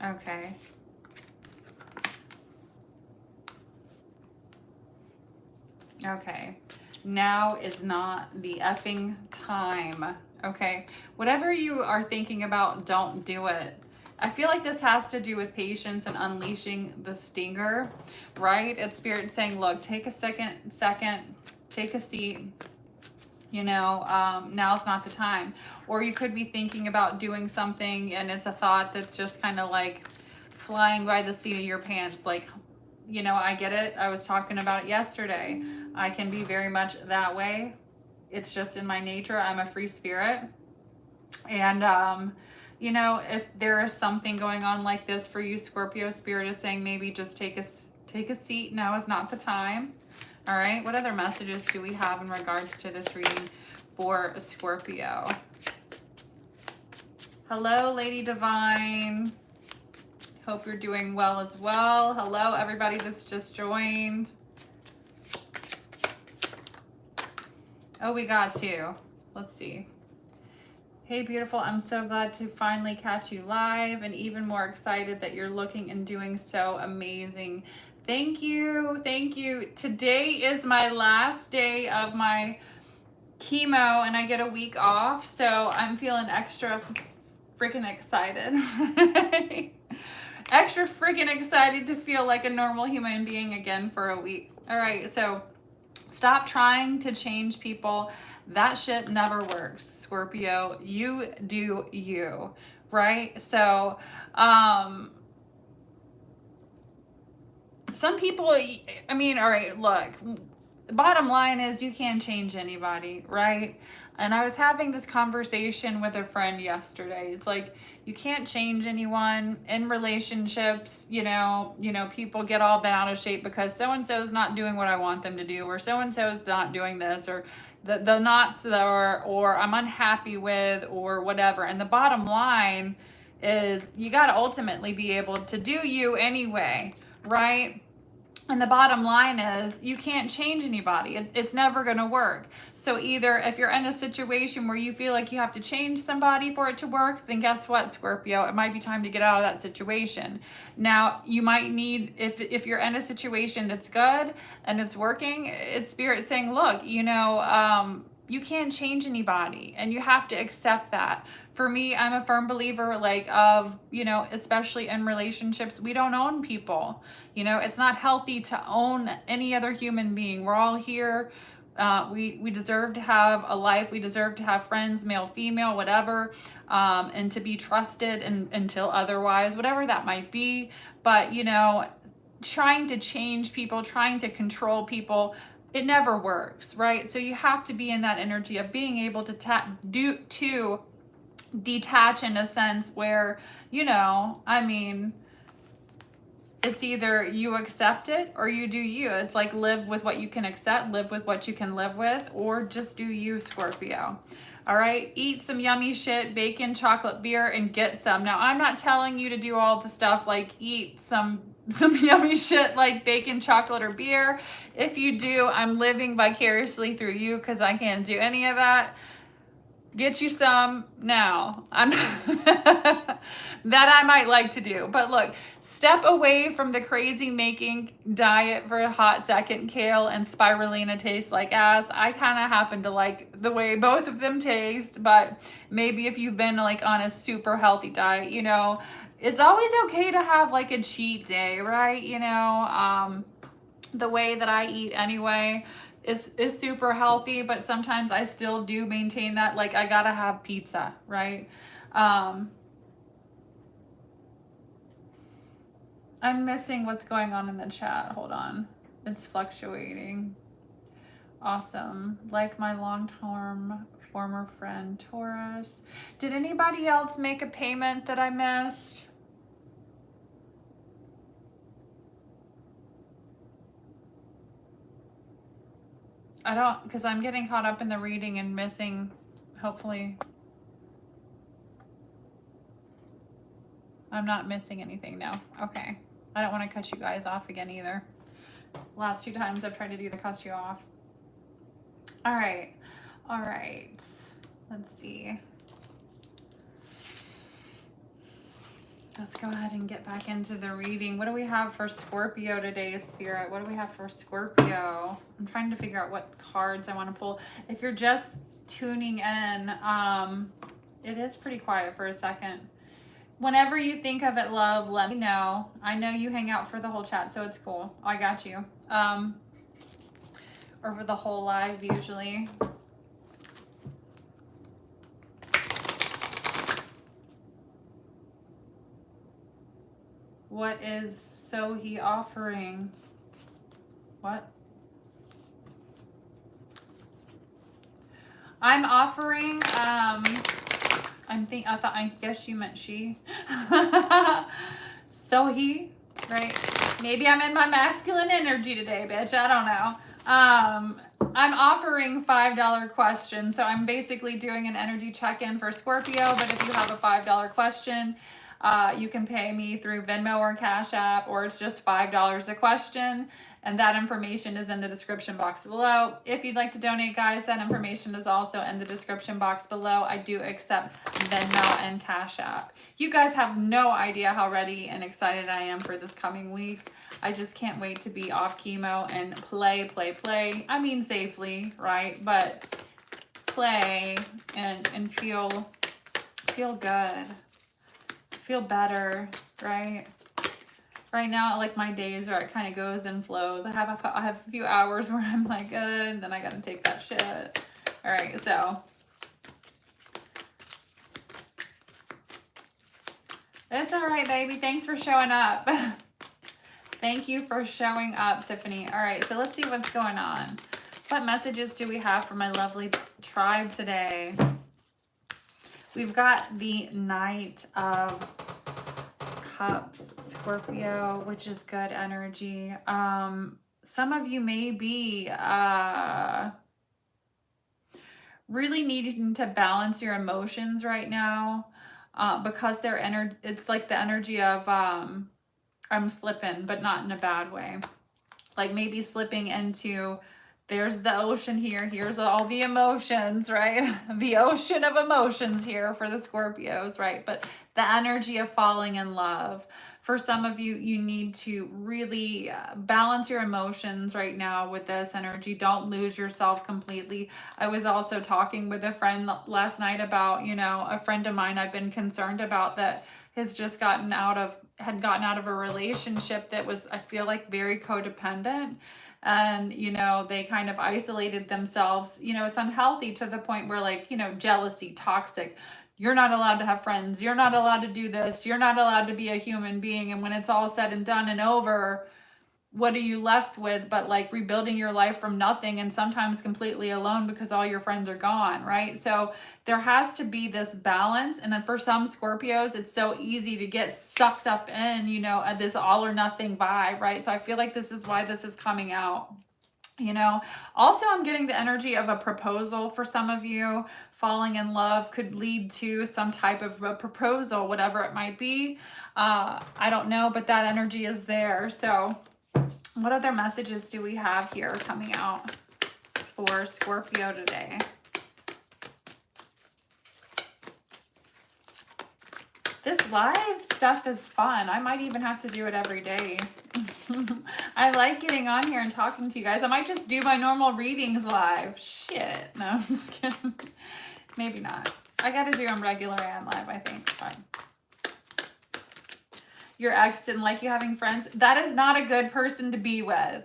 Speaker 1: Okay. Okay. Now is not the effing time. Okay. Whatever you are thinking about, don't do it. I feel like this has to do with patience and unleashing the stinger, right? It's Spirit saying, look, take a second, take a seat. You know, now's not the time. Or you could be thinking about doing something and it's a thought that's just kind of like flying by the seat of your pants. Like, you know, I get it. I was talking about it yesterday. I can be very much that way. It's just in my nature. I'm a free spirit. And, you know, if there is something going on like this for you, Scorpio, Spirit is saying maybe just take a seat. Now is not the time. All right. What other messages do we have in regards to this reading for Scorpio? Hello, Lady Divine. Hope you're doing well as well. Hello, everybody that's just joined. Oh, we got two. Let's see. Hey, beautiful. I'm so glad to finally catch you live, and even more excited that you're looking and doing so amazing. Thank you. Thank you. Today is my last day of my chemo, and I get a week off, so I'm feeling extra freaking excited. Extra freaking excited to feel like a normal human being again for a week. All right, so stop trying to change people. That shit never works, Scorpio. You do you, right? So, some people, I mean, all right, look, the bottom line is you can't change anybody, right? And I was having this conversation with a friend yesterday. It's like, you can't change anyone in relationships. You know, people get all bent out of shape because so-and-so is not doing what I want them to do, or so-and-so is not doing this, or the knots or I'm unhappy with, or whatever. And the bottom line is you got to ultimately be able to do you anyway, right? And the bottom line is you can't change anybody. It's never going to work. So either if you're in a situation where you feel like you have to change somebody for it to work, then guess what, Scorpio? It might be time to get out of that situation. Now, you might need, if you're in a situation that's good and it's working, it's Spirit saying, look, you know, you can't change anybody, and you have to accept that. For me, I'm a firm believer, like, of, you know, especially in relationships, we don't own people. You know, it's not healthy to own any other human being. We're all here. We deserve to have a life. We deserve to have friends, male, female, whatever, and to be trusted until otherwise, whatever that might be. But, you know, trying to change people, trying to control people, it never works, right? So you have to be in that energy of being able to detach in a sense where, you know, I mean, it's either you accept it or you do you. It's like, live with what you can accept, live with what you can live with, or just do you, Scorpio. All right, eat some yummy shit, bacon, chocolate, beer, and get some. Now, I'm not telling you to do all the stuff like eat some yummy shit like bacon, chocolate, or beer. If you do, I'm living vicariously through you because I can't do any of that. Get you some now. That I might like to do. But look, step away from the crazy making diet for a hot second. Kale and spirulina taste like ass. I kind of happen to like the way both of them taste, but maybe if you've been like on a super healthy diet, you know, it's always okay to have like a cheat day, right? You know, the way that I eat anyway is super healthy, but sometimes I still do maintain that, like, I gotta have pizza, right? I'm missing what's going on in the chat. Hold on. It's fluctuating. Awesome. Like my long-term former friend, Taurus. Did anybody else make a payment that I missed? I don't, because I'm getting caught up in the reading and missing, hopefully. I'm not missing anything, no. Okay. I don't want to cut you guys off again either. Last 2 times I've tried to do the cut you off. All right. All right. Let's see. Let's go ahead and get back into the reading. What do we have for Scorpio today, Spirit? What do we have for Scorpio? I'm trying to figure out what cards I want to pull. If you're just tuning in, it is pretty quiet for a second. Whenever you think of it, love, let me know. I know you hang out for the whole chat, so it's cool. I got you. Or for the whole live, usually. What is so he offering? What? I'm offering, I guess you meant she. So he, right? Maybe I'm in my masculine energy today, bitch. I don't know. I'm offering $5 questions. So I'm basically doing an energy check-in for Scorpio, but if you have a $5 question, you can pay me through Venmo or Cash App, or it's just $5 a question. And that information is in the description box below. If you'd like to donate, guys, that information is also in the description box below. I do accept Venmo and Cash App. You guys have no idea how ready and excited I am for this coming week. I just can't wait to be off chemo and play. I mean safely, right? But play and feel good. Feel better, right? Right now, like my days are, it kind of goes and flows. I have a few hours where I'm like, and then I gotta take that shit. All right, so it's all right, baby. Thanks for showing up. Thank you for showing up, Tiffany. All right, so let's see what's going on. What messages do we have for my lovely tribe today? We've got the Knight of Cups, Scorpio, which is good energy. Some of you may be really needing to balance your emotions right now because it's like the energy of I'm slipping, but not in a bad way. Like maybe slipping into, there's the ocean here. Here's all the emotions, right? The ocean of emotions here for the Scorpios, right? But the energy of falling in love. For some of you, you need to really balance your emotions right now with this energy. Don't lose yourself completely. I was also talking with a friend last night about, a friend of mine I've been concerned about that has just gotten out of a relationship that was, I feel like, very codependent. And, they kind of isolated themselves. It's unhealthy to the point where, like, jealousy, toxic. You're not allowed to have friends. You're not allowed to do this. You're not allowed to be a human being. And when it's all said and done and over, what are you left with but like rebuilding your life from nothing, and sometimes completely alone because all your friends are gone, right? So there has to be this balance. And then for some Scorpios, it's so easy to get sucked up in, at this all or nothing vibe, right? So I feel like this is why this is coming out. Also I'm getting the energy of a proposal for some of you. Falling in love could lead to some type of a proposal, whatever it might be. I don't know, but that energy is there. So what other messages do we have here coming out for Scorpio today? This live stuff is fun. I might even have to do it every day. I like getting on here and talking to you guys. I might just do my normal readings live. Shit. No, I'm just kidding. Maybe not. I got to do them regular and live, I think. Fine. Your ex didn't like you having friends. That is not a good person to be with.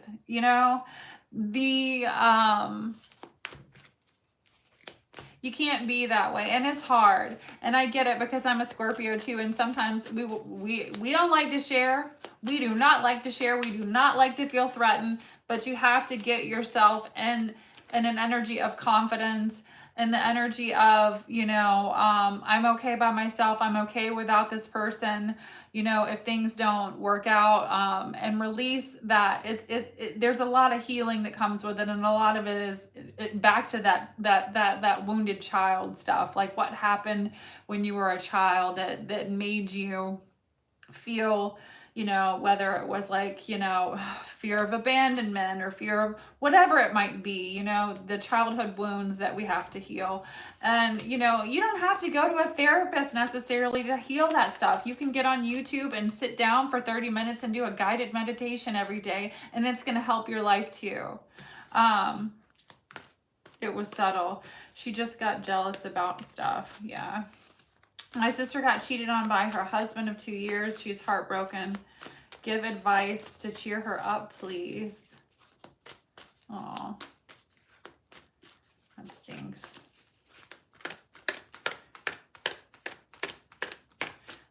Speaker 1: You can't be that way, and it's hard. And I get it because I'm a Scorpio too, and sometimes we don't like to share. We do not like to share. We do not like to feel threatened, but you have to get yourself in an energy of confidence, and the energy of, I'm okay by myself. I'm okay without this person. If things don't work out, and release that. There's a lot of healing that comes with it, and a lot of it is back to that wounded child stuff. Like what happened when you were a child that made you feel, you know, whether it was like, you know, fear of abandonment or fear of whatever it might be, you know, the childhood wounds that we have to heal. And, you know, you don't have to go to a therapist necessarily to heal that stuff. You can get on YouTube and sit down for 30 minutes and do a guided meditation every day, and it's going to help your life too. It was subtle. She just got jealous about stuff. Yeah. My sister got cheated on by her husband of 2 years. She's heartbroken. Give advice to cheer her up, please. Oh, that stinks.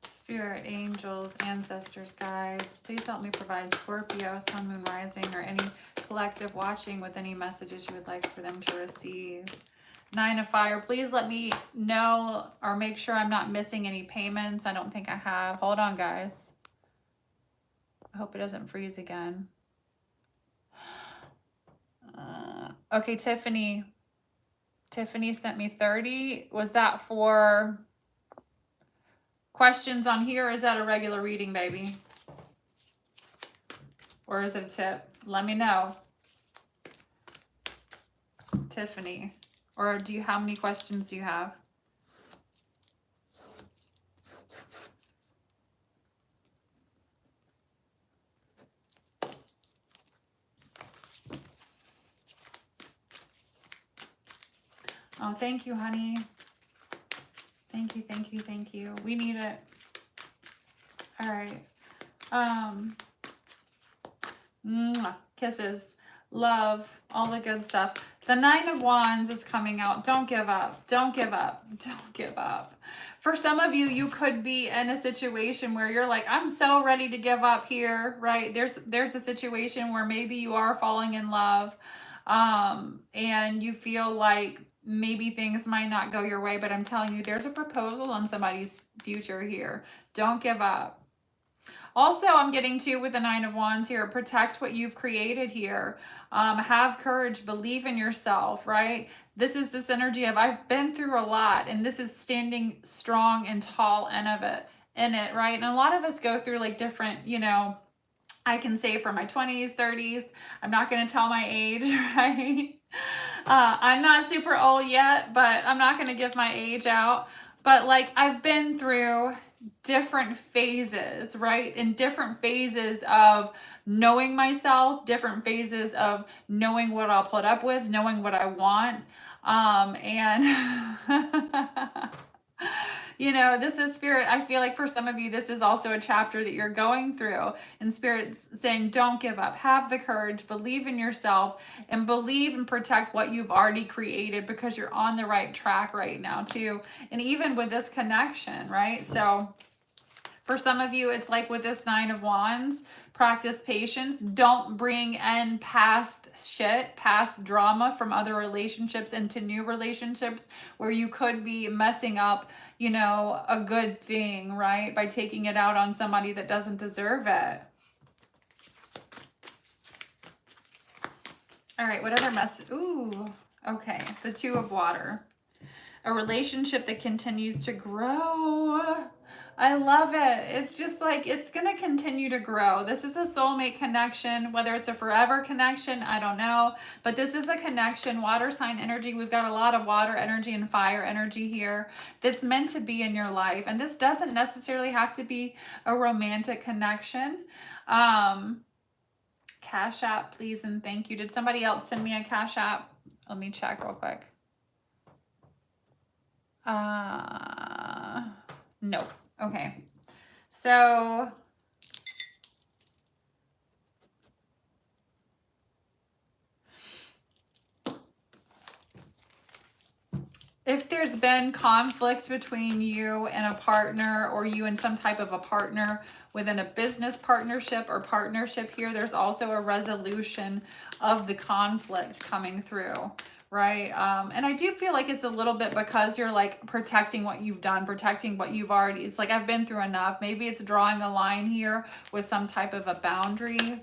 Speaker 1: Spirit, angels, ancestors, guides, please help me provide Scorpio, sun, moon, rising, or any collective watching with any messages you would like for them to receive. 9 of Fire, please let me know or make sure I'm not missing any payments. I don't think I have. Hold on, guys. I hope it doesn't freeze again. Okay, Tiffany. Tiffany sent me 30. Was that for questions on here, or is that a regular reading, baby? Or is it a tip? Let me know. Tiffany. Or do you, how many questions do you have? Oh, thank you, honey. Thank you, thank you, thank you. We need it. All right. Kisses, love, all the good stuff. The 9 of Wands is coming out. Don't give up. Don't give up. Don't give up. For some of you, you could be in a situation where you're like, I'm so ready to give up here, right? There's a situation where maybe you are falling in love, and you feel like maybe things might not go your way, but I'm telling you, there's a proposal on somebody's future here. Don't give up. Also, I'm getting to with the 9 of Wands here, protect what you've created here. Have courage, believe in yourself, right? This is this energy of I've been through a lot, and this is standing strong and tall in it, right? And a lot of us go through like different, you know, I can say for my 20s, 30s, I'm not going to tell my age, right? I'm not super old yet, but I'm not going to give my age out. But like I've been through different phases, right? In different phases of knowing myself, different phases of knowing what I'll put up with, knowing what I want. You know, this is Spirit. I feel like for some of you, this is also a chapter that you're going through. And Spirit's saying, don't give up. Have the courage. Believe in yourself. And believe and protect what you've already created, because you're on the right track right now, too. And even with this connection, right? So for some of you, it's like with this 9 of Wands, practice patience. Don't bring in past shit, past drama from other relationships into new relationships where you could be messing up, you know, a good thing, right? By taking it out on somebody that doesn't deserve it. All right, what other message? Ooh, okay. The 2 of Water. A relationship that continues to grow. I love it. It's just like, it's going to continue to grow. This is a soulmate connection, whether it's a forever connection, I don't know. But this is a connection, water sign energy. We've got a lot of water energy and fire energy here that's meant to be in your life. And this doesn't necessarily have to be a romantic connection. Cash App, please and thank you. Did somebody else send me a Cash App? Let me check real quick. No. Okay. So if there's been conflict between you and a partner, or you and some type of a partner within a business partnership or partnership here, there's also a resolution of the conflict coming through. Right. And I do feel like it's a little bit because you're like protecting what you've done, protecting what you've already, it's like, I've been through enough. Maybe it's drawing a line here with some type of a boundary.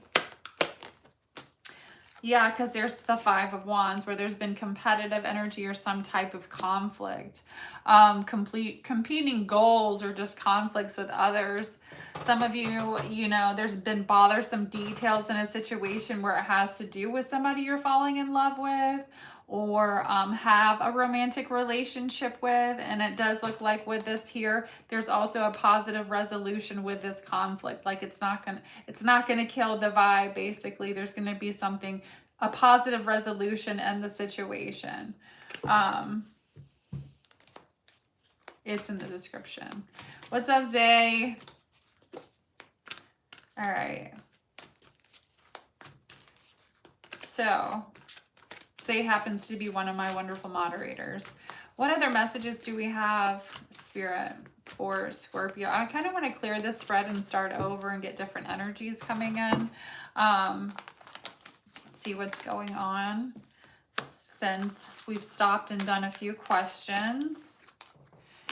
Speaker 1: Yeah, because there's the Five of Wands where there's been competitive energy or some type of conflict, competing goals or just conflicts with others. Some of you, you know, there's been bothersome details in a situation where it has to do with somebody you're falling in love with, or have a romantic relationship with. And it does look like with this here, there's also a positive resolution with this conflict. Like it's not gonna kill the vibe. Basically, there's gonna be something, a positive resolution in the situation. It's in the description. What's up, Zay? All right. So Zay happens to be one of my wonderful moderators. What other messages do we have, Spirit, for Scorpio? I kind of want to clear this spread and start over and get different energies coming in. See what's going on since we've stopped and done a few questions.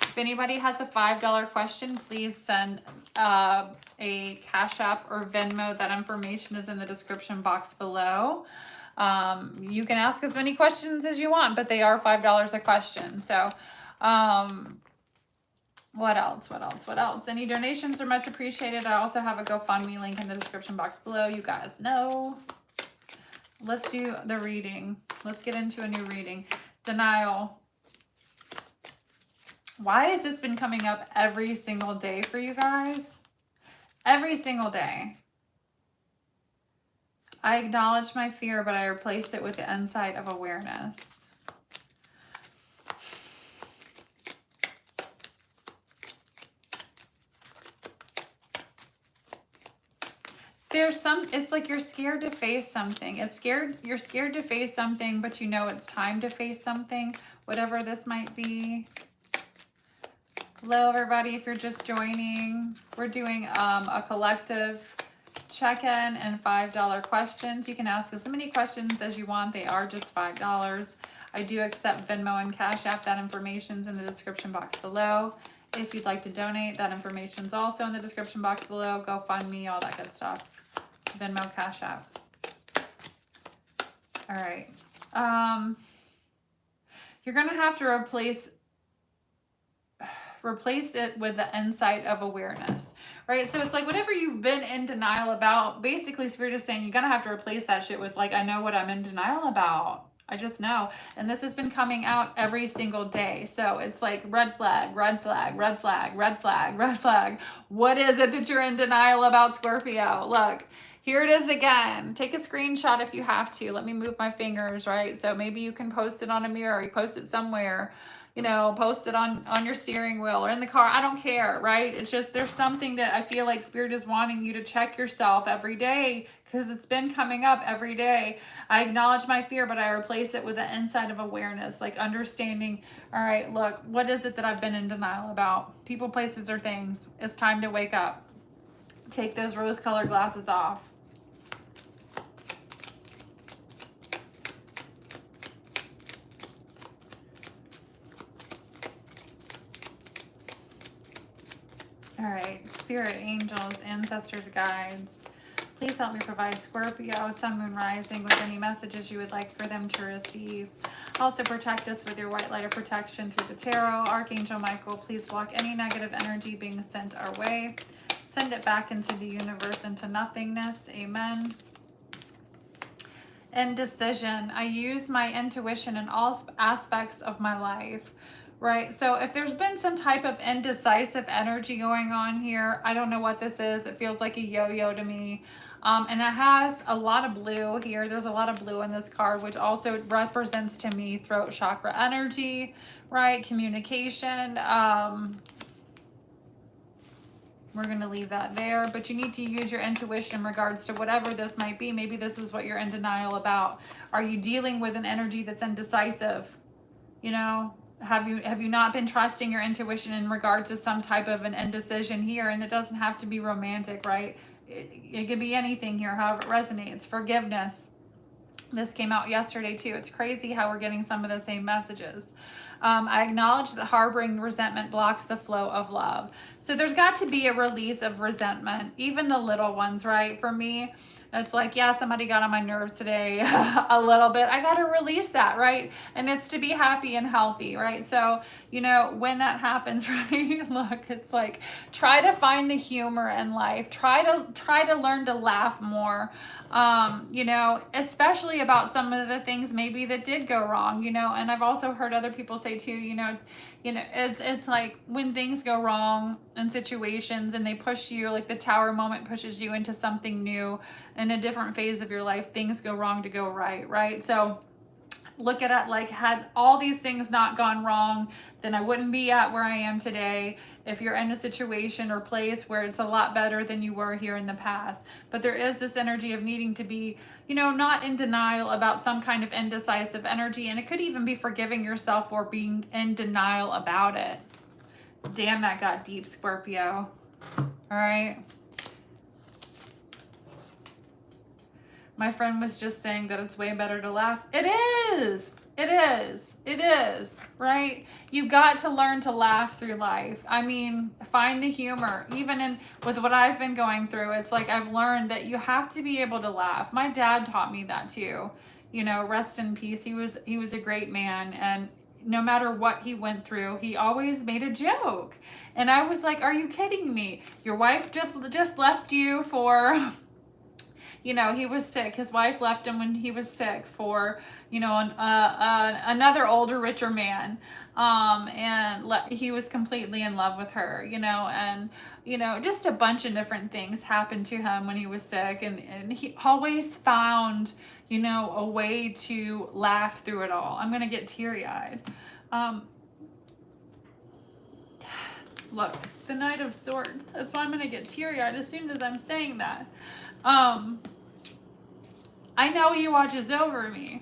Speaker 1: If anybody has a $5 question, please send a Cash App or Venmo. That information is in the description box below. You can ask as many questions as you want, but they are $5 a question. So what else? Any donations are much appreciated. I also have a GoFundMe link in the description box below. You guys know. Let's do the reading. Let's get into a new reading. Denial. Why has this been coming up every single day for you guys? Every single day. I acknowledge my fear, but I replace it with the insight of awareness. It's like you're scared to face something. You're scared to face something, but you know it's time to face something, whatever this might be. Hello, everybody. If you're just joining, we're doing a collective check-in and $5 questions. You can ask as many questions as you want. They are just $5. I do accept Venmo and Cash App. That information's in the description box below. If you'd like to donate, that information's also in the description box below. GoFundMe, all that good stuff. Venmo, Cash App. All right. You're going to have to replace it with the insight of awareness, right? So it's like whatever you've been in denial about, basically Spirit is saying you're going to have to replace that shit with like, I know what I'm in denial about. I just know. And this has been coming out every single day. So it's like red flag, red flag, red flag, red flag, red flag. What is it that you're in denial about, Scorpio? Look, here it is again. Take a screenshot if you have to. Let me move my fingers, right? So maybe you can post it on a mirror. You post it somewhere. You know, post it on your steering wheel or in the car. I don't care, right? It's just there's something that I feel like Spirit is wanting you to check yourself every day because it's been coming up every day. I acknowledge my fear, but I replace it with the insight of awareness, like understanding, all right, look, what is it that I've been in denial about? People, places, or things. It's time to wake up. Take those rose-colored glasses off. All right, spirit, angels, ancestors, guides, please help me provide Scorpio, Sun, Moon, Rising with any messages you would like for them to receive. Also protect us with your white light of protection through the tarot. Archangel Michael, please block any negative energy being sent our way. Send it back into the universe, into nothingness. Amen. Indecision. I use my intuition in all aspects of my life. Right, so if there's been some type of indecisive energy going on here, I don't know what this is. It feels like a yo-yo to me. And it has a lot of blue here. There's a lot of blue in this card, which also represents to me throat chakra energy, right? Communication. We're going to leave that there, but you need to use your intuition in regards to whatever this might be. Maybe this is what you're in denial about. Are you dealing with an energy that's indecisive? You know? Have you not been trusting your intuition in regards to some type of an indecision here? And it doesn't have to be romantic, right? It could be anything here, however it resonates. Forgiveness. This came out yesterday too. It's crazy how we're getting some of the same messages. I acknowledge that harboring resentment blocks the flow of love. So there's got to be a release of resentment, even the little ones, right? For me, It's like, yeah, somebody got on my nerves today a little bit. I got to release that, right? And it's to be happy and healthy, right? So, you know, when that happens, right? Look, it's like, try to find the humor in life. Try to learn to laugh more. You know, especially about some of the things maybe that did go wrong, you know. And I've also heard other people say too, you know, it's like when things go wrong in situations and they push you, like the tower moment pushes you into something new in a different phase of your life, things go wrong to go right, right? So look at it like, had all these things not gone wrong, then I wouldn't be at where I am today. If you're in a situation or place where it's a lot better than you were here in the past. But there is this energy of needing to be, you know, not in denial about some kind of indecisive energy. And it could even be forgiving yourself for being in denial about it. Damn, that got deep, Scorpio. All right. My friend was just saying that it's way better to laugh. It is. It is. It is. Right? You got to learn to laugh through life. I mean, find the humor. Even with what I've been going through, it's like I've learned that you have to be able to laugh. My dad taught me that too. You know, rest in peace. He was a great man, and no matter what he went through, he always made a joke. And I was like, are you kidding me? Your wife just left you for you know, he was sick. His wife left him when he was sick for, you know, another older, richer man. And he was completely in love with her, you know, and, you know, just a bunch of different things happened to him when he was sick. And he always found, you know, a way to laugh through it all. I'm going to get teary-eyed. Look, the Knight of Swords. That's why I'm going to get teary-eyed as soon as I'm saying that. I know he watches over me.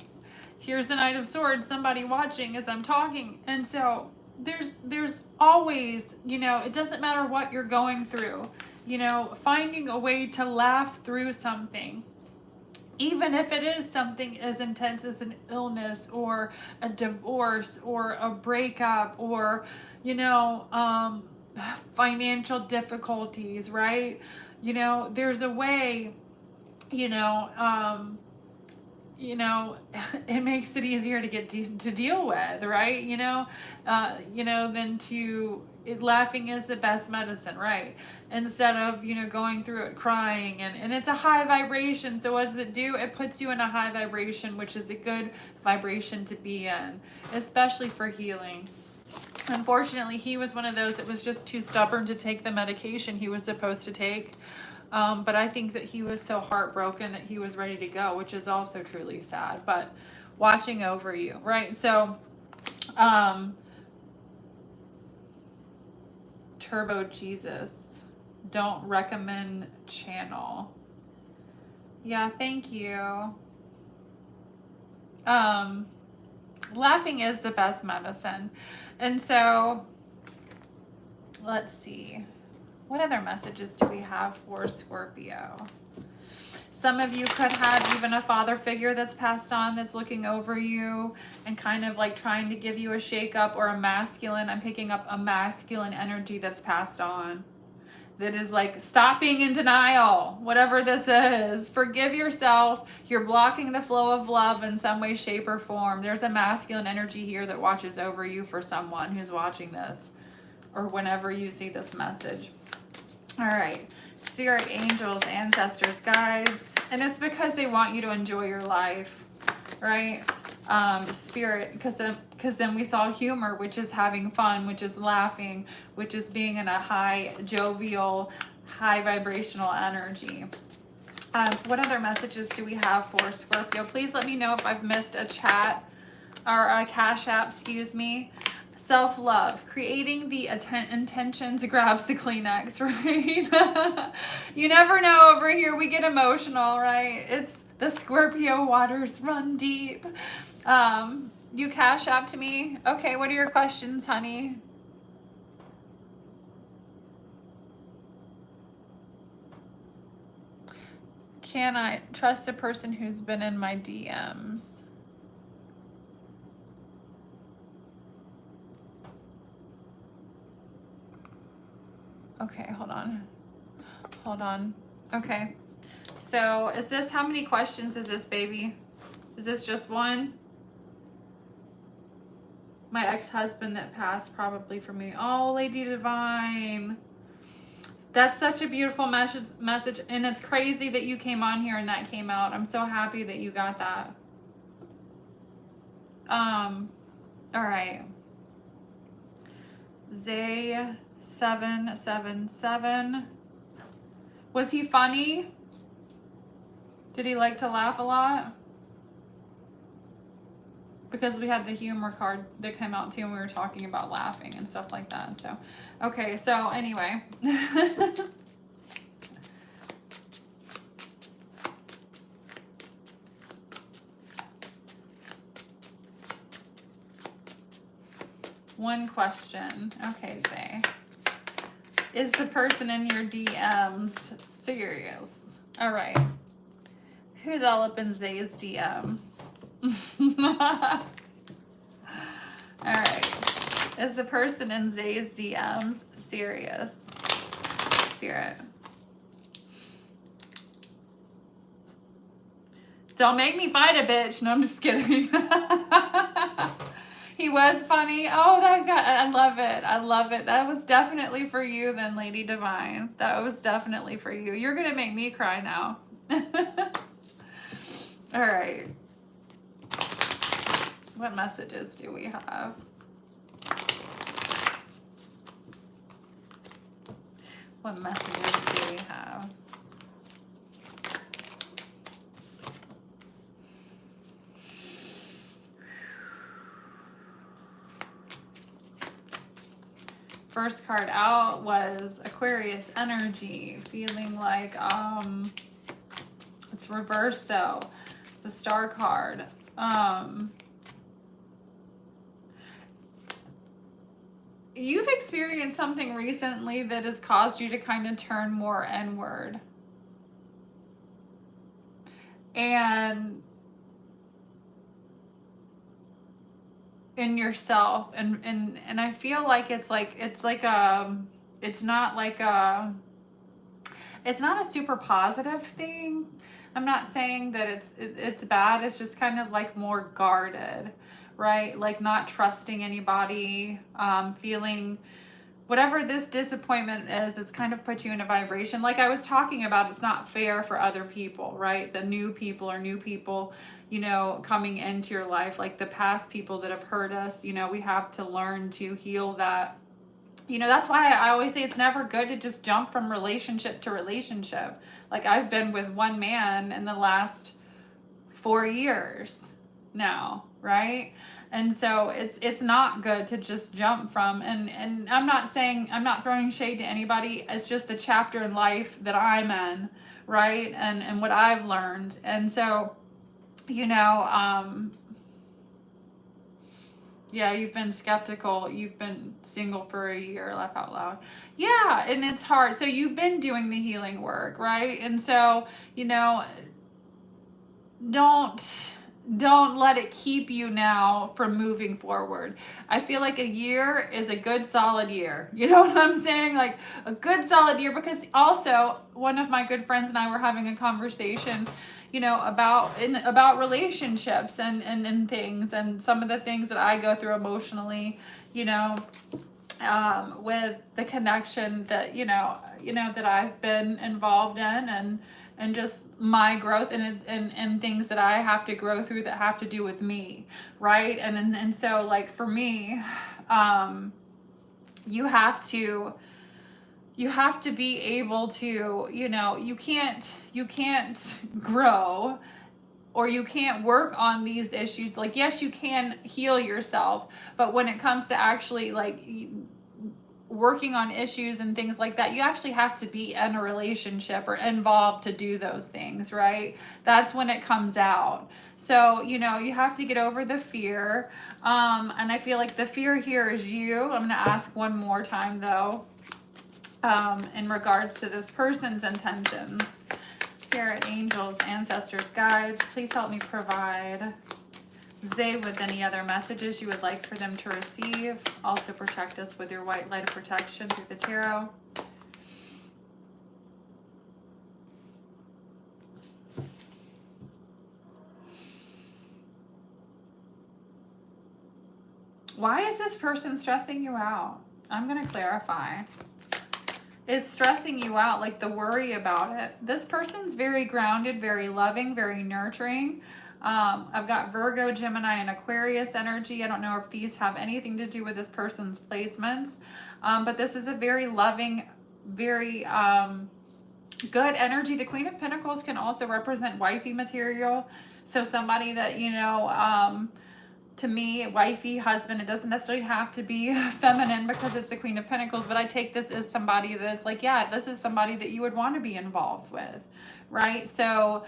Speaker 1: Here's the Knight of Swords, somebody watching as I'm talking. And so there's always, you know, it doesn't matter what you're going through, you know, finding a way to laugh through something. Even if it is something as intense as an illness or a divorce or a breakup or, you know, financial difficulties, right? You know, there's a way, you know, it makes it easier to get to deal with, right? Than laughing is the best medicine, right? Instead of, you know, going through it crying and it's a high vibration. So what does it do? It puts you in a high vibration, which is a good vibration to be in, especially for healing. Unfortunately, he was one of those that was just too stubborn to take the medication he was supposed to take. But I think that he was so heartbroken that he was ready to go, which is also truly sad, but watching over you, right? So, Turbo Jesus, don't recommend channel. Yeah, thank you. Laughing is the best medicine. And so, let's see. What other messages do we have for Scorpio? Some of you could have even a father figure that's passed on that's looking over you and kind of like trying to give you a shake up, or a masculine. I'm picking up a masculine energy that's passed on. That is like, stop being in denial, whatever this is. Forgive yourself. You're blocking the flow of love in some way, shape, or form. There's a masculine energy here that watches over you for someone who's watching this or whenever you see this message. All right, spirit, angels, ancestors, guides, and it's because they want you to enjoy your life, right? Spirit, because then we saw humor, which is having fun, which is laughing, which is being in a high, jovial, high vibrational energy. What other messages do we have for Scorpio? Please let me know if I've missed a chat or a cash app, excuse me. Self-love, creating the intentions grabs the Kleenex, right? You never know, over here we get emotional, right? It's the Scorpio waters run deep. You cash app to me. Okay, what are your questions, honey? Can I trust a person who's been in my DMs? Okay, hold on. Okay. So is this, how many questions is this, baby? Is this just one? My ex-husband that passed, probably for me. Oh, Lady Divine. That's such a beautiful message. And it's crazy that you came on here and that came out. I'm so happy that you got that. All right. Zay 777. Was he funny? Did he like to laugh a lot? Because we had the humor card that came out too, and we were talking about laughing and stuff like that. So, okay, so anyway. One question. Okay, Zay. Is the person in your DMs serious? All right. Who's all up in Zay's DMs? All right. Is the person in Zay's DMs serious? Spirit. Don't make me fight a bitch. No, I'm just kidding. He was funny. Oh, that guy. I love it. I love it. That was definitely for you then, Lady Divine. That was definitely for you. You're going to make me cry now. All right. What messages do we have? What messages do we have? First card out was Aquarius energy, feeling like it's reversed though. The Star card. You've experienced something recently that has caused you to kind of turn more inward. And in yourself, and I feel like it's not a super positive thing. I'm not saying that it's bad. It's just kind of like more guarded, right? Like not trusting anybody, feeling whatever this disappointment is, it's kind of put you in a vibration. Like I was talking about, it's not fair for other people, right? The new people, you know, coming into your life, like the past people that have hurt us, you know, we have to learn to heal that. You know, that's why I always say it's never good to just jump from relationship to relationship. Like I've been with one man in the last 4 years now, right? And so it's not good to just jump from, and I'm not saying, I'm not throwing shade to anybody. It's just the chapter in life that I'm in, right? And what I've learned. And so, you know, yeah, you've been skeptical. You've been single for a year, laugh out loud. Yeah, and it's hard. So you've been doing the healing work, right? And so, you know, don't let it keep you now from moving forward. I feel like a year is a good solid year. You know what I'm saying? Like a good solid year, because also one of my good friends and I were having a conversation, you know, about relationships and things, and some of the things that I go through emotionally, you know, with the connection that, you know, that I've been involved in, and just my growth and things that I have to grow through that have to do with me, right? And so like for me, you have to be able to, you know, you can't grow, or you can't work on these issues. Like, yes, you can heal yourself, but when it comes to actually like working on issues and things like that, you actually have to be in a relationship or involved to do those things, right? That's when it comes out. So, you know, you have to get over the fear. And I feel like the fear here is you. I'm going to ask one more time though, in regards to this person's intentions. Spirit, angels, ancestors, guides, please help me provide Zay with any other messages you would like for them to receive. Also protect us with your white light of protection through the tarot. Why is this person stressing you out? I'm going to clarify. It's stressing you out, like the worry about it. This person's very grounded, very loving, very nurturing. I've got Virgo, Gemini, and Aquarius energy. I don't know if these have anything to do with this person's placements, but this is a very loving, very good energy. The Queen of Pentacles can also represent wifey material. So somebody that, you know, to me, wifey, husband, it doesn't necessarily have to be feminine because it's the Queen of Pentacles, but I take this as somebody that's like, yeah, this is somebody that you would want to be involved with, right? So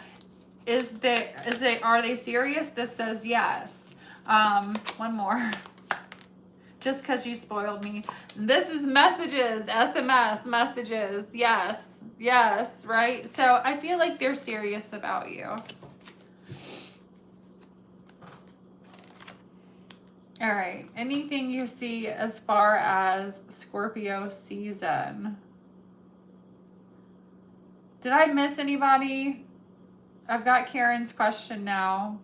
Speaker 1: are they serious? This says yes. One more. Just because you spoiled me. This is messages, SMS messages. Yes, yes, right? So I feel like they're serious about you. All right, anything you see as far as Scorpio season? Did I miss anybody? I've got Karen's question now.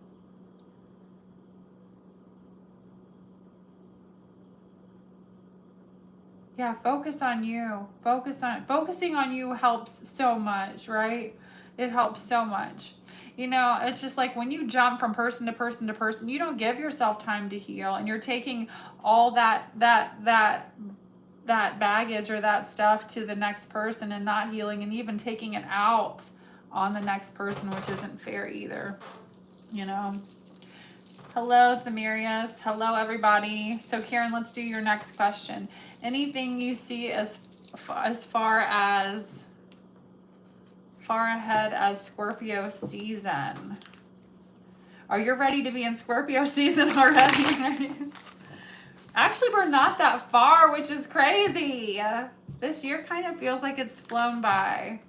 Speaker 1: Yeah, focus on you. Focusing on you helps so much, right? It helps so much. You know, it's just like when you jump from person to person to person, you don't give yourself time to heal, and you're taking all that baggage or that stuff to the next person and not healing, and even taking it out on the next person, which isn't fair either, you know. Hello, Zamirius. Hello, everybody. So, Karen, let's do your next question. Anything you see as far ahead as Scorpio season? Are you ready to be in Scorpio season already? Actually, we're not that far, which is crazy. This year kind of feels like it's flown by.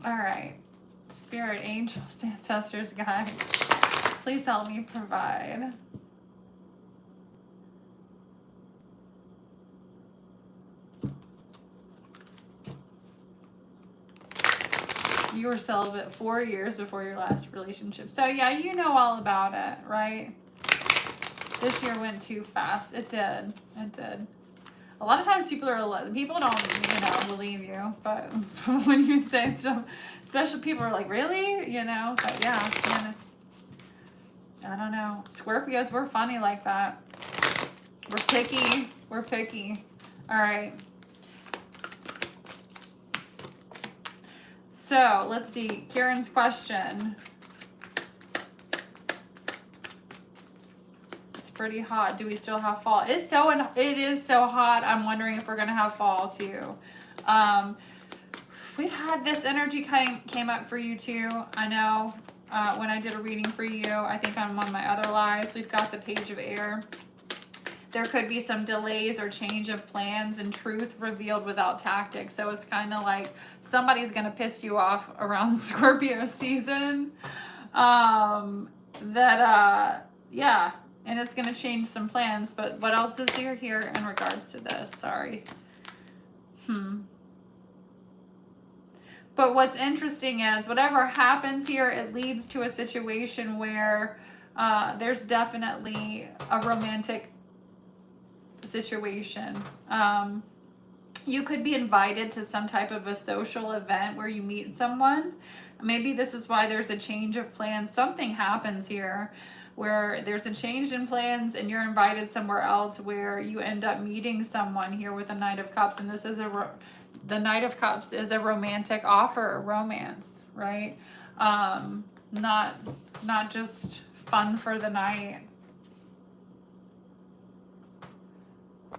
Speaker 1: All right. Spirit, angels, ancestors, guides, please help me provide. You were celibate 4 years before your last relationship. So yeah, you know all about it, right? This year went too fast. It did. It did. A lot of times people don't, you know, believe you. But when you say stuff, special people are like, really? You know? But yeah, you know, I don't know. Scorpios, we're funny like that. We're picky. We're picky. All right. So let's see. Karen's question. It's pretty hot. Do we still have fall? It is so hot. I'm wondering if we're gonna have fall too. We've had this energy came up for you too. I know when I did a reading for you. I think on one of my other lives, we've got the Page of Air. There could be some delays or change of plans and truth revealed without tactics. So it's kind of like somebody's going to piss you off around Scorpio season. Yeah, and it's going to change some plans. But what else is there here in regards to this? Sorry. But what's interesting is whatever happens here, it leads to a situation where there's definitely a romantic situation. You could be invited to some type of a social event where you meet someone. Maybe this is why there's a change of plans. Something happens here where there's a change in plans and you're invited somewhere else where you end up meeting someone here with the Knight of Cups. And this is the Knight of Cups is a romantic offer, romance, right? Not just fun for the night.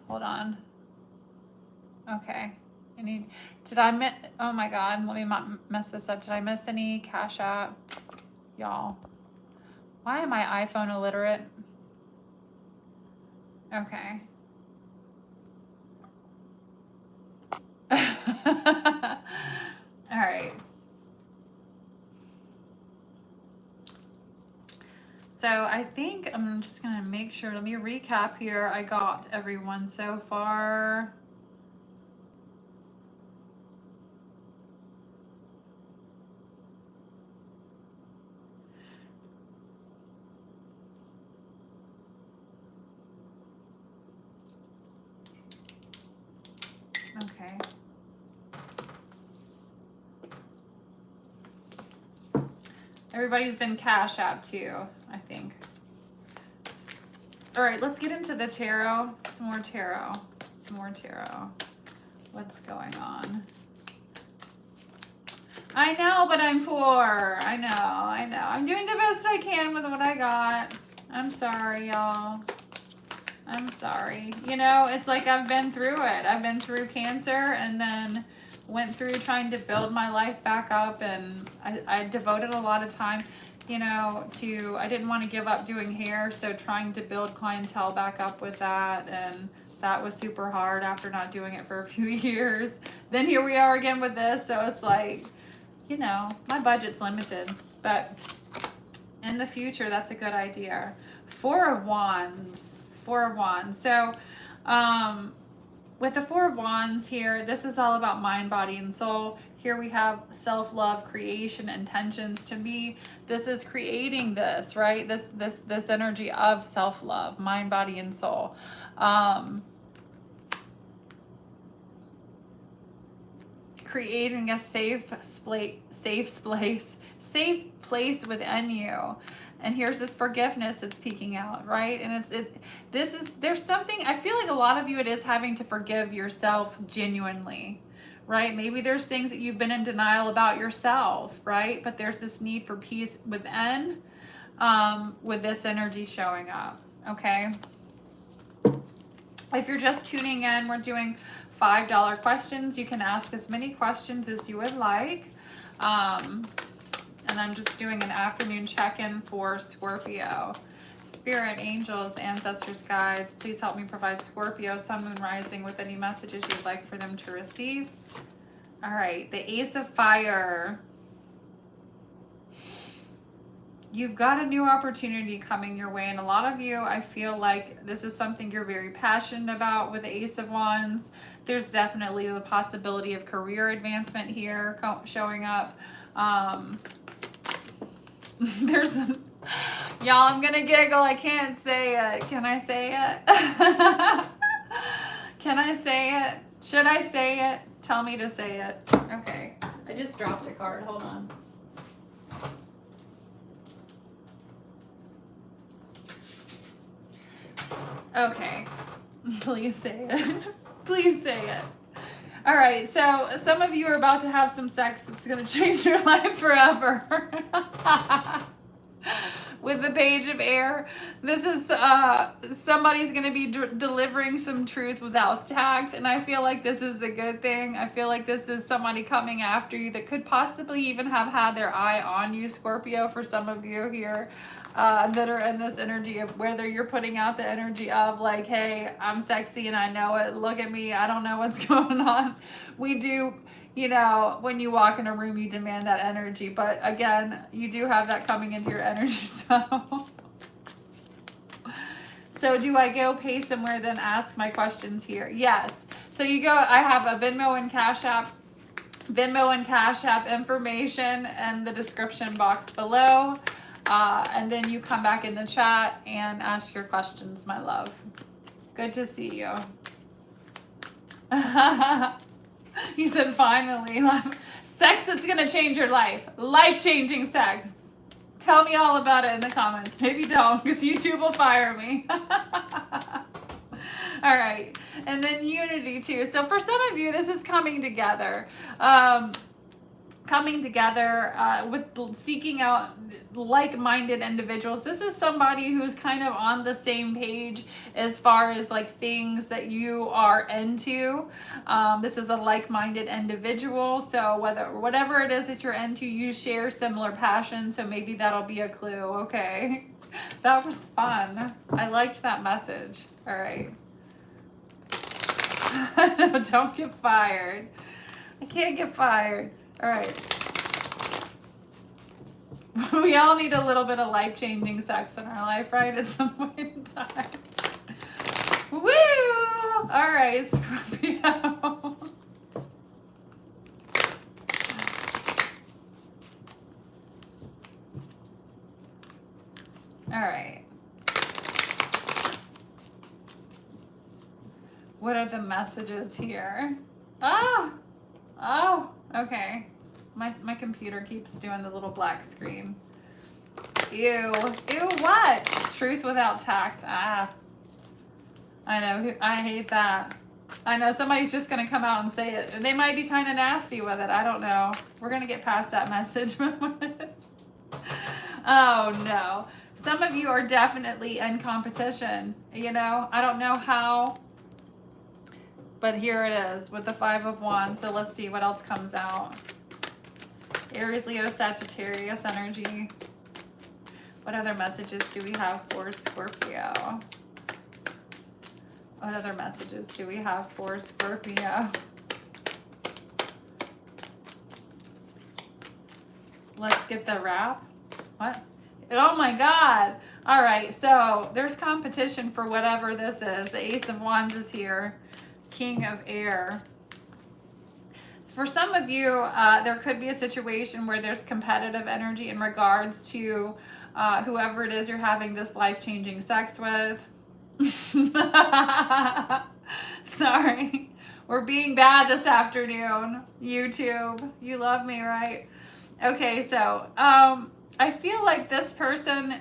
Speaker 1: Hold on. Okay. Oh my God, let me mess this up. Did I miss any Cash App? Y'all. Why am I iPhone illiterate? Okay. All right. So I think I'm just going to make sure, let me recap here. I got everyone so far. Okay. Everybody's been Cash App too, I think. All right, let's get into the tarot. Some more tarot. Some more tarot. What's going on? I know, but I'm poor. I know. I'm doing the best I can with what I got. I'm sorry, y'all. I'm sorry. You know, it's like I've been through it. I've been through cancer and then went through trying to build my life back up, and I devoted a lot of time, you know, to, I didn't want to give up doing hair, so trying to build clientele back up with that, and that was super hard after not doing it for a few years. Then here we are again with this, so it's like, you know, my budget's limited, but in the future, that's a good idea. Four of Wands. So, with the Four of Wands here, this is all about mind, body, and soul. Here we have self-love, creation, intentions. To me, this is creating this, right? This energy of self-love, mind, body, and soul. Creating a safe place within you. And here's this forgiveness that's peeking out, right? And there's something, I feel like a lot of you, it is having to forgive yourself genuinely, right? Maybe there's things that you've been in denial about yourself, right? But there's this need for peace within, with this energy showing up, okay? If you're just tuning in, we're doing $5 questions. You can ask as many questions as you would like. And I'm just doing an afternoon check-in for Scorpio. Spirit, angels, ancestors, guides, please help me provide Scorpio, sun, moon, rising with any messages you'd like for them to receive. All right, the Ace of Fire. You've got a new opportunity coming your way, and a lot of you, I feel like this is something you're very passionate about with the Ace of Wands. There's definitely the possibility of career advancement here showing up. There's y'all, I'm gonna giggle. I can't say it. Can I say it? Can I say it? Should I say it? Tell me to say it. Okay. I just dropped a card. Hold on. Okay. Please say it. Please say it. All right, so some of you are about to have some sex that's going to change your life forever. With the Page of Air, this is somebody's going to be delivering some truth without tact, and I feel like this is a good thing. I feel like this is somebody coming after you that could possibly even have had their eye on you, Scorpio, for some of you here. That are in this energy of whether you're putting out the energy of like, hey, I'm sexy and I know it. Look at me. I don't know what's going on. We do, you know, when you walk in a room, you demand that energy. But again, you do have that coming into your energy. So do I go pay somewhere then ask my questions here? Yes. So you go, I have a Venmo and Cash App information in the description box below. And then you come back in the chat and ask your questions, my love. Good to see you. You said finally. Sex that's going to change your life. Life-changing sex. Tell me all about it in the comments. Maybe don't, because YouTube will fire me. All right. And then unity, too. So for some of you, this is coming together. With seeking out like-minded individuals. This is somebody who's kind of on the same page as far as like things that you are into. This is a like-minded individual, so whatever it is that you're into, you share similar passions, so maybe that'll be a clue. Okay. That was fun. I liked that message. All right. No, don't get fired. I can't get fired. All right. We all need a little bit of life-changing sex in our life, right? At some point in time. Woo! All right, Scorpio. All right. What are the messages here? Oh, oh, okay. My computer keeps doing the little black screen. Ew, ew, what? Truth without tact. Ah, I know, I hate that. I know somebody's just gonna come out and say it. They might be kind of nasty with it, I don't know. We're gonna get past that message. Oh no. Some of you are definitely in competition, you know? I don't know how, but here it is with the 5 of Wands. So let's see what else comes out. Aries, Leo, Sagittarius energy. What other messages do we have for Scorpio? What other messages do we have for Scorpio? Let's get the wrap. What? Oh my God. All right, so there's competition for whatever this is. The Ace of Wands is here. King of Air. For some of you, there could be a situation where there's competitive energy in regards to whoever it is you're having this life-changing sex with. Sorry. We're being bad this afternoon. YouTube. You love me, right? Okay, so I feel like this person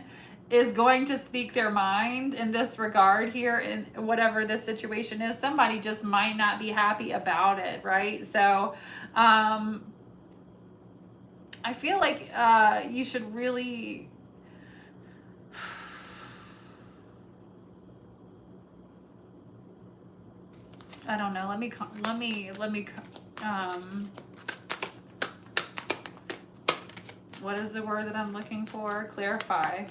Speaker 1: is going to speak their mind in this regard here in whatever this situation is. Somebody just might not be happy about it, right? So I feel like you should really I don't know. Let me what is the word that I'm looking for? Clarify.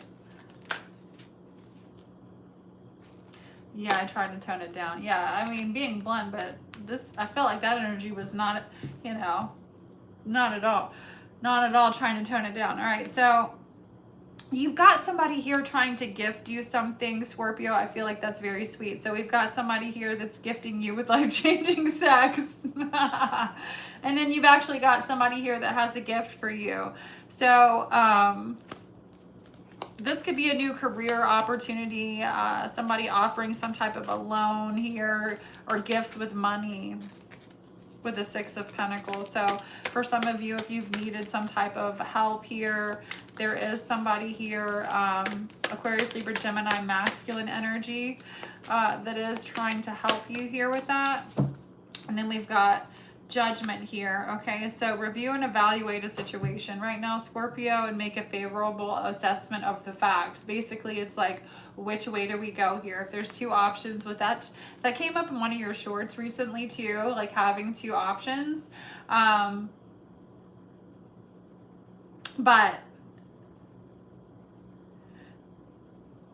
Speaker 1: Yeah, I tried to tone it down. Yeah, I mean, being blunt, but this, I felt like that energy was not, you know, not at all trying to tone it down. All right, so you've got somebody here trying to gift you something, Scorpio. I feel like that's very sweet. So we've got somebody here that's gifting you with life-changing sex. And then you've actually got somebody here that has a gift for you. So this could be a new career opportunity, somebody offering some type of a loan here, or gifts with money with the 6 of Pentacles. So for some of you, if you've needed some type of help here, there is somebody here, Aquarius, Libra, Gemini, masculine energy, that is trying to help you here with that. And then we've got Judgment here. Okay, so review and evaluate a situation right now, Scorpio, and make a favorable assessment of the facts. Basically, it's like, which way do we go here? If there's 2 options with that came up in one of your shorts recently too, like having 2 options. But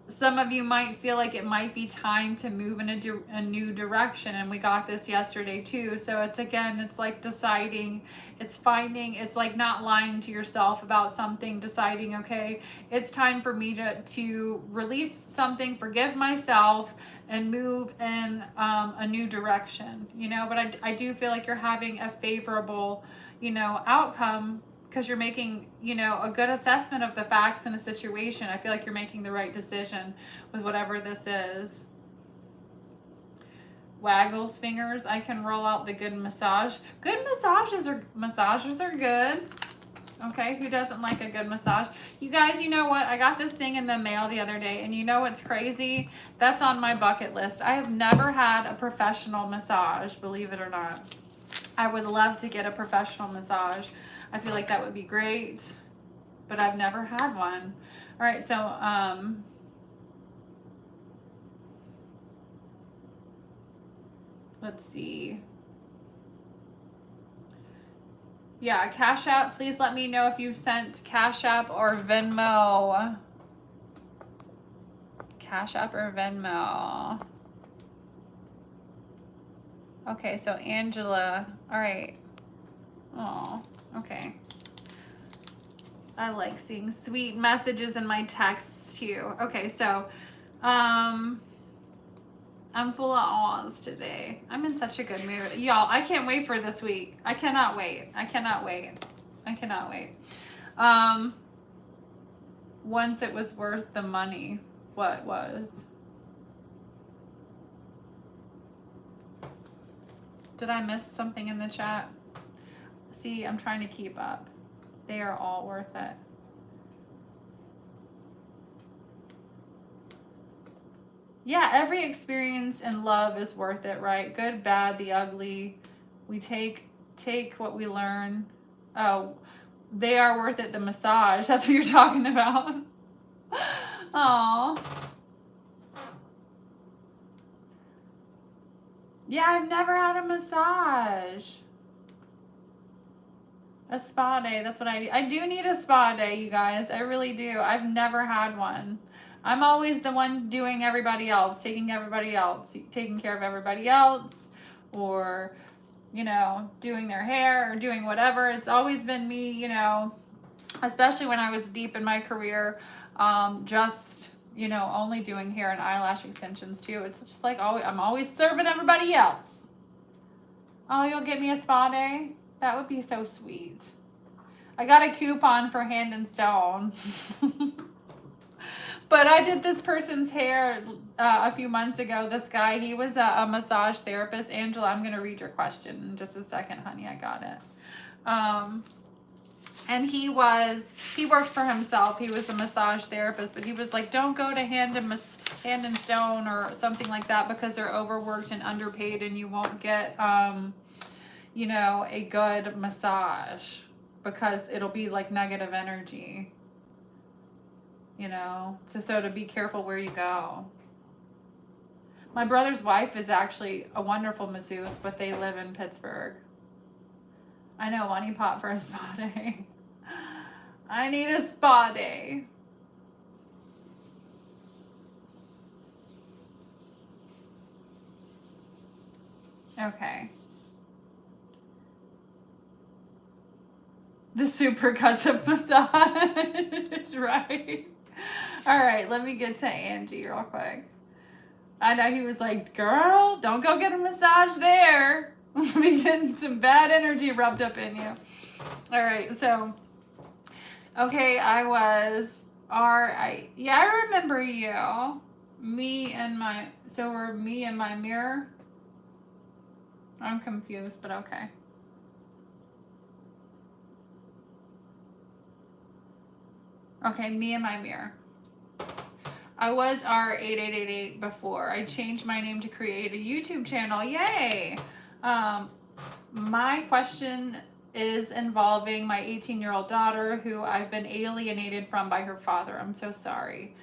Speaker 1: some of you might feel like it might be time to move in a new direction, and we got this yesterday too. So it's, again, it's like deciding, it's finding, it's like not lying to yourself about something, deciding, okay, it's time for me to release something, forgive myself, and move in a new direction, you know. But I do feel like you're having a favorable, you know, outcome, because you're making, you know, a good assessment of the facts in a situation. I feel like you're making the right decision with whatever this is. Waggles fingers. I can roll out the good massage. Good massages are good. Okay, who doesn't like a good massage? You guys, you know what? I got this thing in the mail the other day, and you know what's crazy? That's on my bucket list. I have never had a professional massage, believe it or not. I would love to get a professional massage. I feel like that would be great, but I've never had one. All right, so let's see. Yeah, Cash App. Please let me know if you've sent Cash App or Venmo. Cash App or Venmo. Okay, so Angela. All right. Oh, okay. I like seeing sweet messages in my texts too. Okay, so I'm full of awes today. I'm in such a good mood. Y'all, I can't wait for this week. I cannot wait. I cannot wait. I cannot wait. Once it was worth the money. What was? Did I miss something in the chat? See, I'm trying to keep up. They are all worth it. Yeah, every experience in love is worth it, right? Good, bad, the ugly. We take what we learn. Oh, they are worth it, the massage. That's what you're talking about. Oh. Yeah, I've never had a massage. A spa day, that's what I do. I do need a spa day, you guys. I really do. I've never had one. I'm always the one doing everybody else, taking care of everybody else, or, you know, doing their hair or doing whatever. It's always been me, you know, especially when I was deep in my career, just, you know, only doing hair and eyelash extensions too. It's just like I'm always serving everybody else. Oh, you'll get me a spa day? That would be so sweet. I got a coupon for Hand and Stone. But I did this person's hair a few months ago. This guy, he was a massage therapist. Angela, I'm going to read your question in just a second, honey. I got it. And he worked for himself. He was a massage therapist, but he was like, don't go to Hand and Stone or something like that because they're overworked and underpaid and you won't get, you know, a good massage because it'll be like negative energy. You know, so to be careful where you go. My brother's wife is actually a wonderful masseuse, but they live in Pittsburgh. I know, money pot for a spa day. I need a spa day. Okay. The supercuts of massage, right? All right, let me get to Angie real quick. I know he was like, girl, don't go get a massage there. Be getting some bad energy rubbed up in you. All right, so, okay, yeah, I remember you. Me and my mirror. I'm confused, but okay. Okay, me and my mirror. I was R8888 before. I changed my name to create a YouTube channel. Yay! My question is involving my 18-year-old daughter who I've been alienated from by her father. I'm so sorry.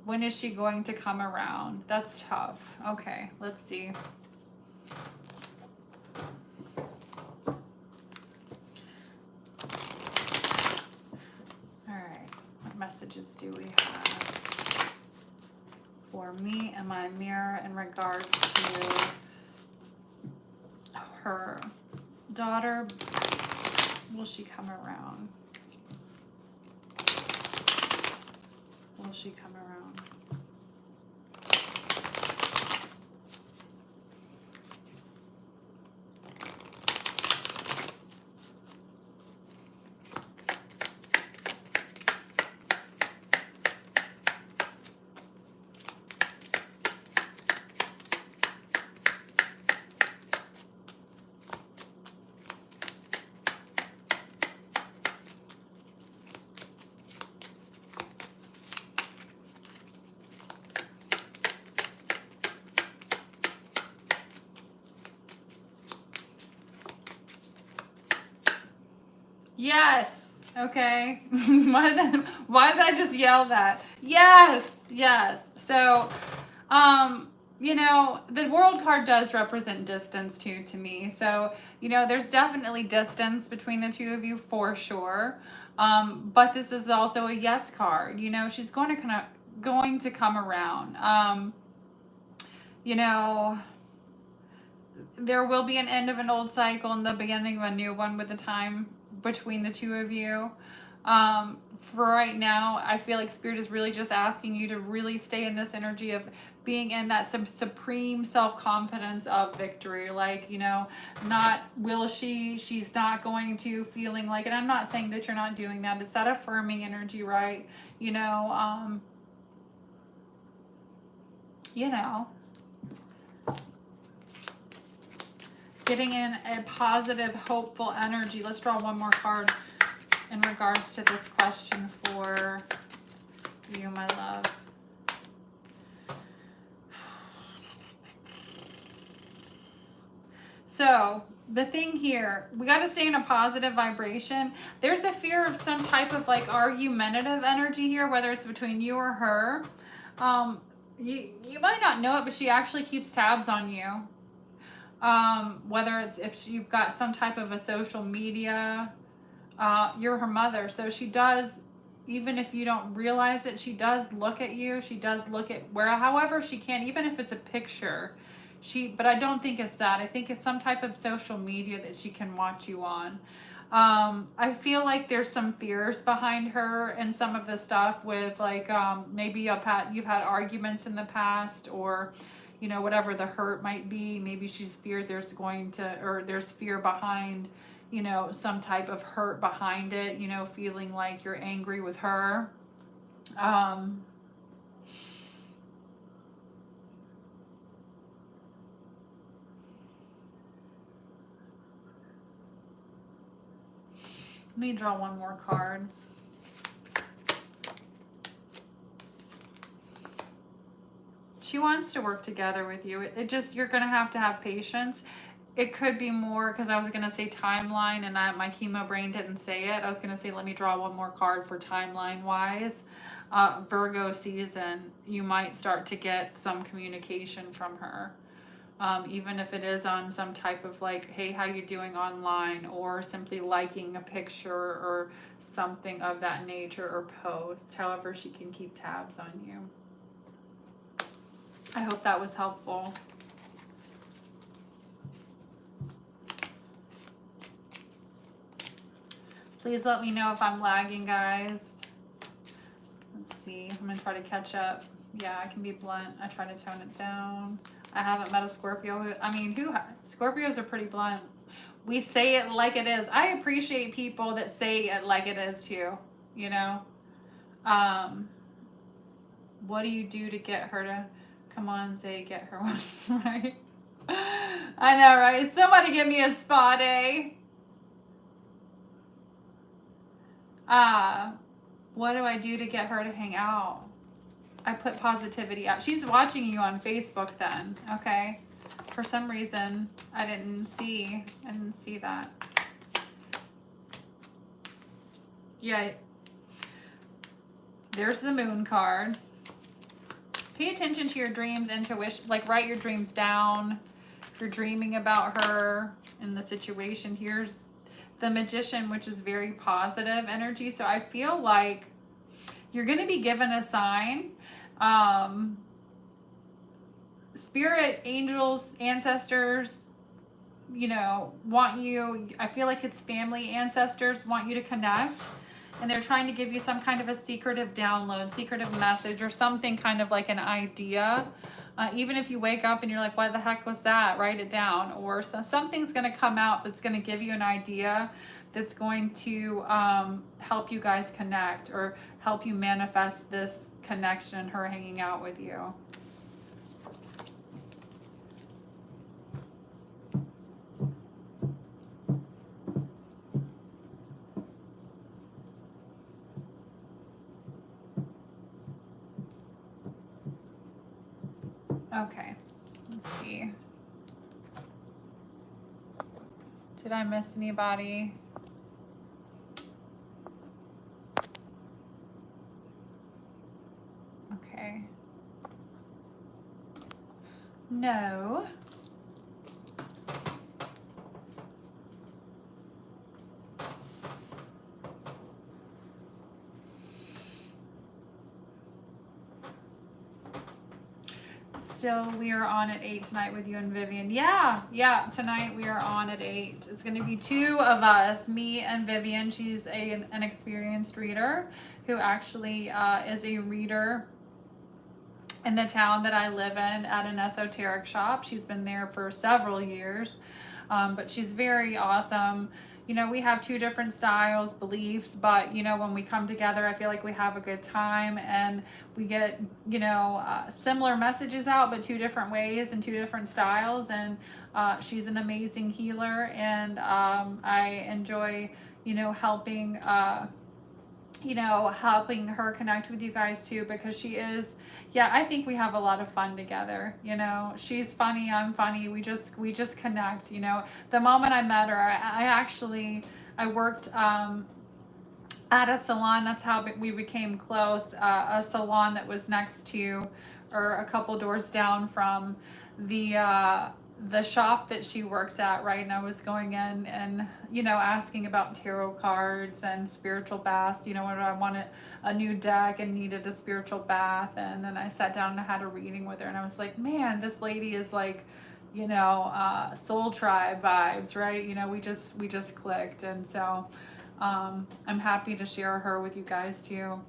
Speaker 1: When is she going to come around? That's tough. Okay, let's see. All right, what messages do we have for me and my mirror in regards to her daughter? Will she come around? Will she come around? Yes. Okay. Why did I just yell that? Yes. Yes. So, you know, the world card does represent distance too to me. So, you know, there's definitely distance between the two of you for sure. But this is also a yes card. You know, she's going to come around. You know, there will be an end of an old cycle and the beginning of a new one with the time between the two of you. For right now, I feel like Spirit is really just asking you to really stay in this energy of being in that supreme self-confidence of victory. Like, you know, not will she's not going to, feeling like, and I'm not saying that you're not doing that. It's that affirming energy, right? You know, Getting in a positive, hopeful energy. Let's draw one more card in regards to this question for you, my love. So the thing here, we got to stay in a positive vibration. There's a fear of some type of like argumentative energy here, whether it's between you or her. You might not know it, but she actually keeps tabs on you. Whether it's if you've got some type of a social media, you're her mother. So she does, even if you don't realize it, she does look at you. She does look at however she can, even if it's a picture. But I don't think it's that. I think it's some type of social media that she can watch you on. I feel like there's some fears behind her and some of the stuff with like, maybe you've had arguments in the past, or, you know, whatever the hurt might be. Maybe she's feared there's fear behind, you know, some type of hurt behind it, you know, feeling like you're angry with her. Let me draw one more card. She wants to work together with you. It just, you're going to have patience. It could be more, because I was going to say timeline, and my chemo brain didn't say it. I was going to say, let me draw one more card for timeline-wise. Virgo season, you might start to get some communication from her. Even if it is on some type of like, hey, how you doing online, or simply liking a picture or something of that nature, or post, however she can keep tabs on you. I hope that was helpful. Please let me know if I'm lagging, guys. Let's see. I'm going to try to catch up. Yeah, I can be blunt. I try to tone it down. I haven't met a Scorpio. Scorpios are pretty blunt. We say it like it is. I appreciate people that say it like it is too, you know. What do you do to get her to come on, say get her one, right? I know, right? Somebody give me a spa day. What do I do to get her to hang out? I put positivity out. She's watching you on Facebook then, okay? For some reason, I didn't see that. Yeah. There's the moon card. Pay attention to your dreams, intuition, like write your dreams down. If you're dreaming about her in the situation, here's the Magician, which is very positive energy. So I feel like you're going to be given a sign. Spirit, angels, ancestors, you know, want you, I feel like it's family, ancestors want you to connect, and they're trying to give you some kind of a secretive download, secretive message, or something kind of like an idea. Even if you wake up and you're like, what the heck was that? Write it down. Or something's going to come out that's going to give you an idea that's going to help you guys connect, or help you manifest this connection, her hanging out with you. Okay, let's see. Did I miss anybody? Okay. No. Still, we are on at 8 tonight with you and Vivian. Yeah, tonight we are on at 8. It's going to be 2 of us, me and Vivian. She's an experienced reader who actually is a reader in the town that I live in at an esoteric shop. She's been there for several years. But she's very awesome. You know, we have two different styles, beliefs, but you know, when we come together, I feel like we have a good time, and we get, you know, similar messages out, but two different ways and two different styles. And she's an amazing healer, and I enjoy, you know, helping helping her connect with you guys too, because she is, yeah, I think we have a lot of fun together. You know, she's funny, I'm funny, we just connect. You know, the moment I met her, I worked at a salon. That's how we became close. A salon that was next to, or a couple doors down from the shop that she worked at, right? And I was going in and, you know, asking about tarot cards and spiritual baths. You know, when I wanted a new deck and needed a spiritual bath, and then I sat down and I had a reading with her, and I was like, man, this lady is like, you know, soul tribe vibes, right? You know, we just clicked. And so I'm happy to share her with you guys too.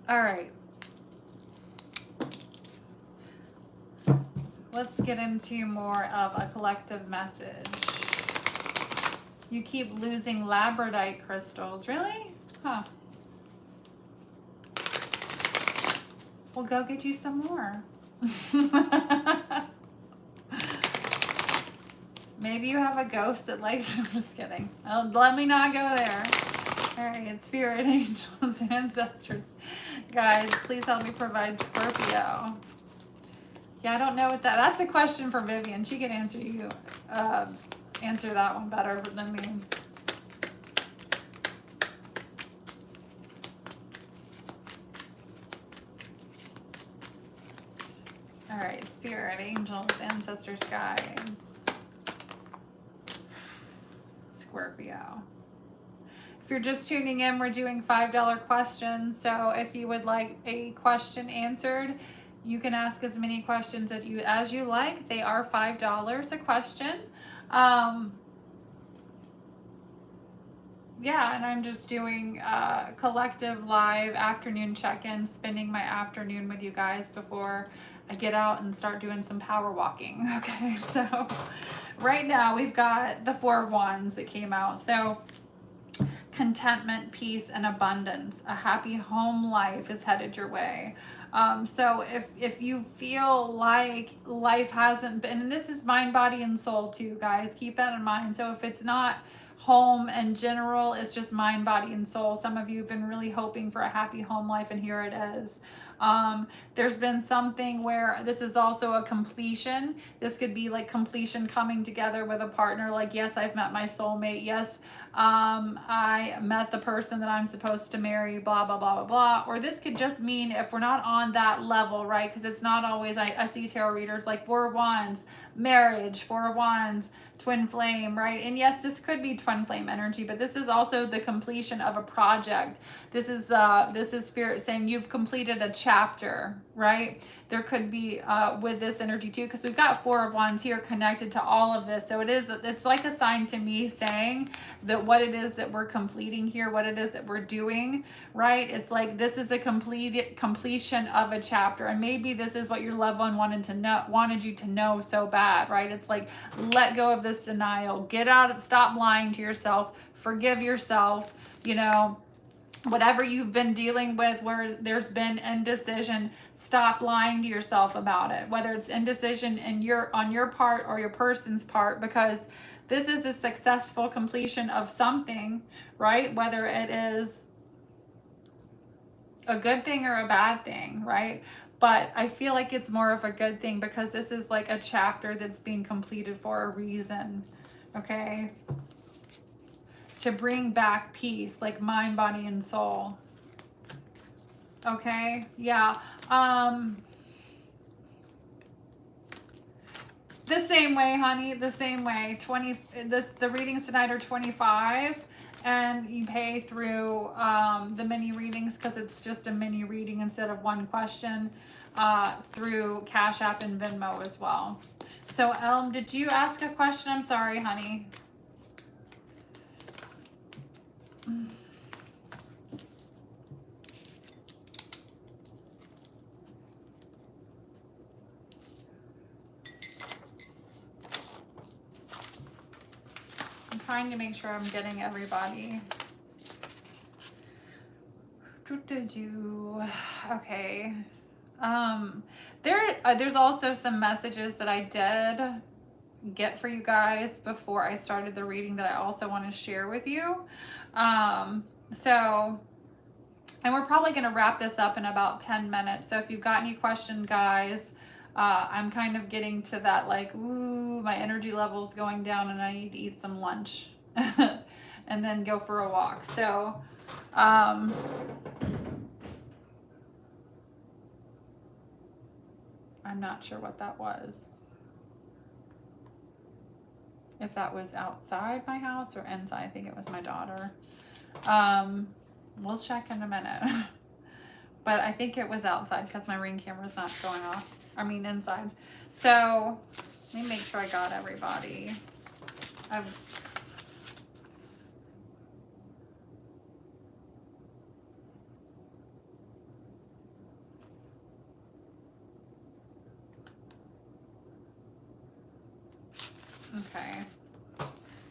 Speaker 1: All right. Let's get into more of a collective message. You keep losing labradorite crystals. Really? Huh. Well, go get you some more. Maybe you have a ghost that likes... I'm just kidding. Let me not go there. All right, spirit, angels, ancestors. Guys, please help me provide Scorpio. Yeah, I don't know what that's a question for Vivian. She can answer that one better than me. All right, spirit, angels, ancestors, guides. Scorpio. If you're just tuning in, we're doing $5 questions. So if you would like a question answered, you can ask as many questions as you like. They are $5 a question. Yeah, and I'm just doing collective live afternoon check-in, spending my afternoon with you guys before I get out and start doing some power walking. Okay, so right now we've got the Four of Wands that came out. So contentment, peace, and abundance. A happy home life is headed your way. So if you feel like life hasn't been, and this is mind, body, and soul too, guys, keep that in mind. So if it's not home in general, it's just mind, body, and soul. Some of you have been really hoping for a happy home life, and here it is. There's been something where this is also a completion. This could be like completion, coming together with a partner. Like, yes, I've met my soulmate. Yes, I met the person that I'm supposed to marry, blah, blah, blah, blah, blah. Or this could just mean if we're not on that level, right? Because it's not always, I see tarot readers like Four of Wands, marriage, Four of Wands, twin flame, right? And yes, this could be twin flame energy, but this is also the completion of a project. This is spirit saying you've completed a chapter, right? There could be with this energy too, because we've got Four of Wands here connected to all of this. So it's like a sign to me saying that what it is that we're completing here, what it is that we're doing, right? It's like this is a completion of a chapter, and maybe this is what your loved one wanted you to know so bad, right? It's like, let go of this denial, get out, stop lying to yourself, forgive yourself, you know. Whatever you've been dealing with where there's been indecision, stop lying to yourself about it, whether it's indecision on your part or your person's part, because this is a successful completion of something, right? Whether it is a good thing or a bad thing, right? But I feel like it's more of a good thing, because this is like a chapter that's being completed for a reason, okay? To bring back peace, like mind, body, and soul. Okay, yeah. The same way, honey, the same way. The readings tonight are $25, and you pay through the mini readings, because it's just a mini reading instead of one question, through Cash App and Venmo as well. So Elm, did you ask a question? I'm sorry, honey. I'm trying to make sure I'm getting everybody. Okay. There's also some messages that I did get for you guys before I started the reading that I also want to share with you. So, and we're probably going to wrap this up in about 10 minutes. So if you've got any questions, guys, I'm kind of getting to that, like, ooh, my energy level's going down and I need to eat some lunch and then go for a walk. So, I'm not sure what that was. If that was outside my house or inside. I think it was my daughter. We'll check in a minute. But I think it was outside because my Ring camera's not going off. I mean, inside. So, let me make sure I got everybody. Okay.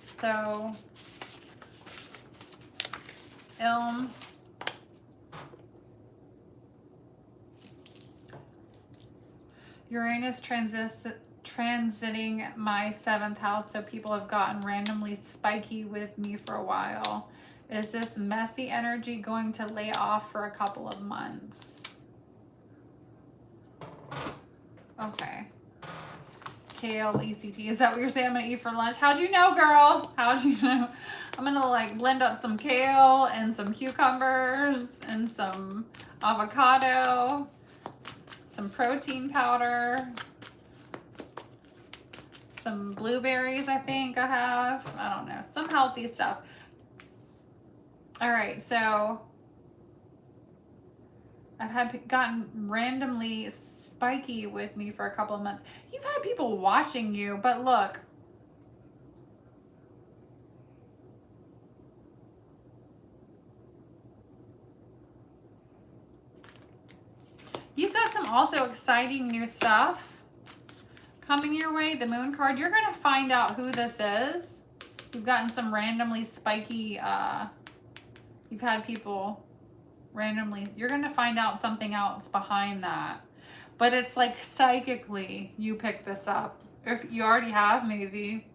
Speaker 1: So, Ilm. Uranus transiting my 7th house, so people have gotten randomly spiky with me for a while. Is this messy energy going to lay off for a couple of months? Okay. Kale, ECT. Is that what you're saying I'm going to eat for lunch? How'd you know, girl? How'd you know? I'm going to like blend up some kale and some cucumbers and some avocado, some protein powder, some blueberries, I think I have. I don't know. Some healthy stuff. All right, so I've gotten randomly spiky with me for a couple of months. You've had people watching you, but look. You've got some also exciting new stuff coming your way. The Moon card, you're going to find out who this is. You've gotten some randomly spiky, you've had people randomly, you're going to find out something else behind that. But it's like psychically you pick this up. If you already have, maybe.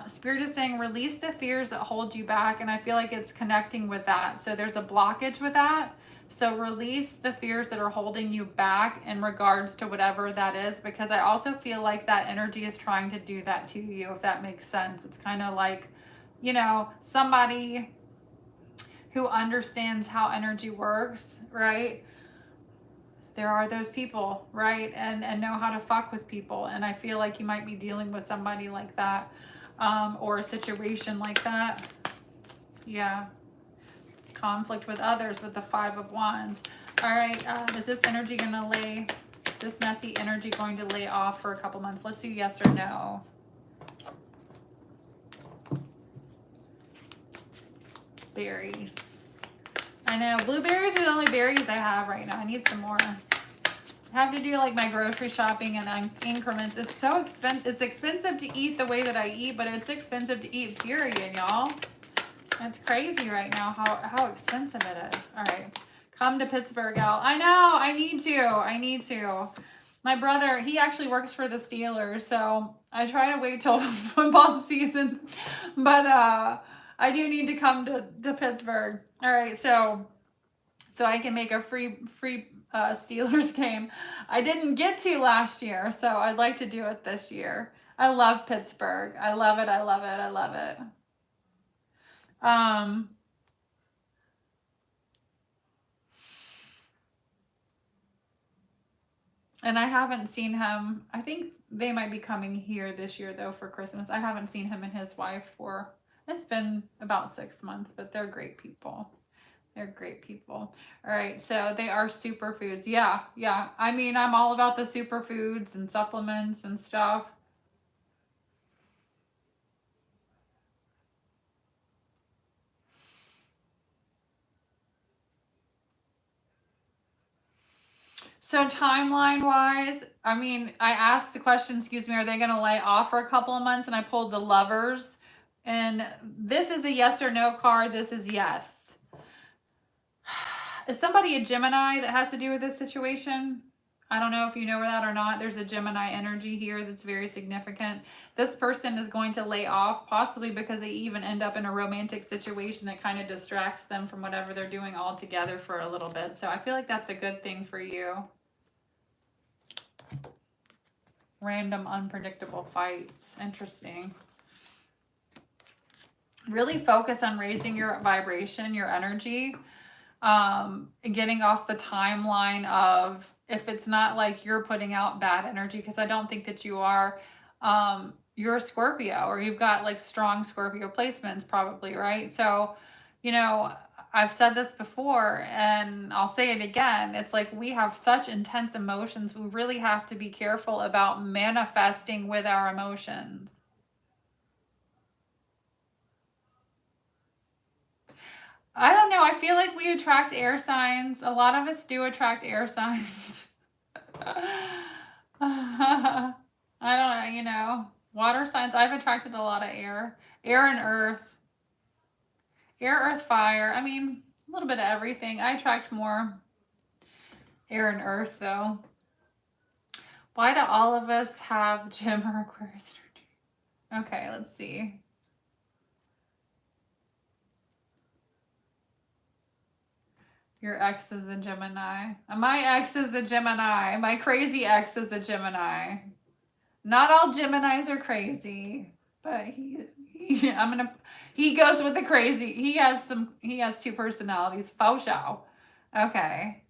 Speaker 1: Spirit is saying release the fears that hold you back, and I feel like it's connecting with that. So there's a blockage with that. So release the fears that are holding you back in regards to whatever that is, because I also feel like that energy is trying to do that to you, if that makes sense. It's kind of like, you know, somebody who understands how energy works, right? There are those people, right? And know how to fuck with people. And I feel like you might be dealing with somebody like that, or a situation like that. Yeah. Conflict with others with the 5 of Wands. All right, is this energy going to lay, this messy energy going to lay off for a couple months? Let's do yes or no. Berries. I know, blueberries are the only berries I have right now. I need some more. I have to do like my grocery shopping in increments. It's so expensive. It's expensive to eat the way that I eat, but it's expensive to eat, period, y'all. It's crazy right now how expensive it is. All right. Come to Pittsburgh, Al. I know. I need to. My brother, he actually works for the Steelers, so I try to wait till football season. But I do need to come to Pittsburgh. All right, so I can make a free Steelers game. I didn't get to last year, so I'd like to do it this year. I love Pittsburgh. I love it. I love it. I love it. And I haven't seen him. I think they might be coming here this year though for Christmas. I haven't seen him and his wife for, it's been about 6 months, but they're great people. They're great people. All right, so they are superfoods. Yeah. I mean, I'm all about the superfoods and supplements and stuff. So timeline wise, I mean, I asked the question, excuse me, are they going to lay off for a couple of months? And I pulled the Lovers. And this is a yes or no card. This is yes. Is somebody a Gemini that has to do with this situation? I don't know if you know that or not. There's a Gemini energy here that's very significant. This person is going to lay off, possibly because they even end up in a romantic situation that kind of distracts them from whatever they're doing altogether for a little bit. So I feel like that's a good thing for you. Random, unpredictable fights. Interesting. Really focus on raising your vibration, your energy. Getting off the timeline of, if it's not like you're putting out bad energy, because I don't think that you are, you're a Scorpio, or you've got like strong Scorpio placements probably, right? So, you know, I've said this before and I'll say it again. It's like we have such intense emotions. We really have to be careful about manifesting with our emotions. I don't know. I feel like we attract air signs. A lot of us do attract air signs. I don't know, you know. Water signs. I've attracted a lot of air. Air and earth. Air, earth, fire. I mean, a little bit of everything. I attract more air and earth, though. Why do all of us have Gemini or Aquarius energy? Okay, let's see. Your ex is a Gemini. My ex is a Gemini. My crazy ex is a Gemini. Not all Geminis are crazy, but he goes with the crazy. He has two personalities. Faux show. Okay.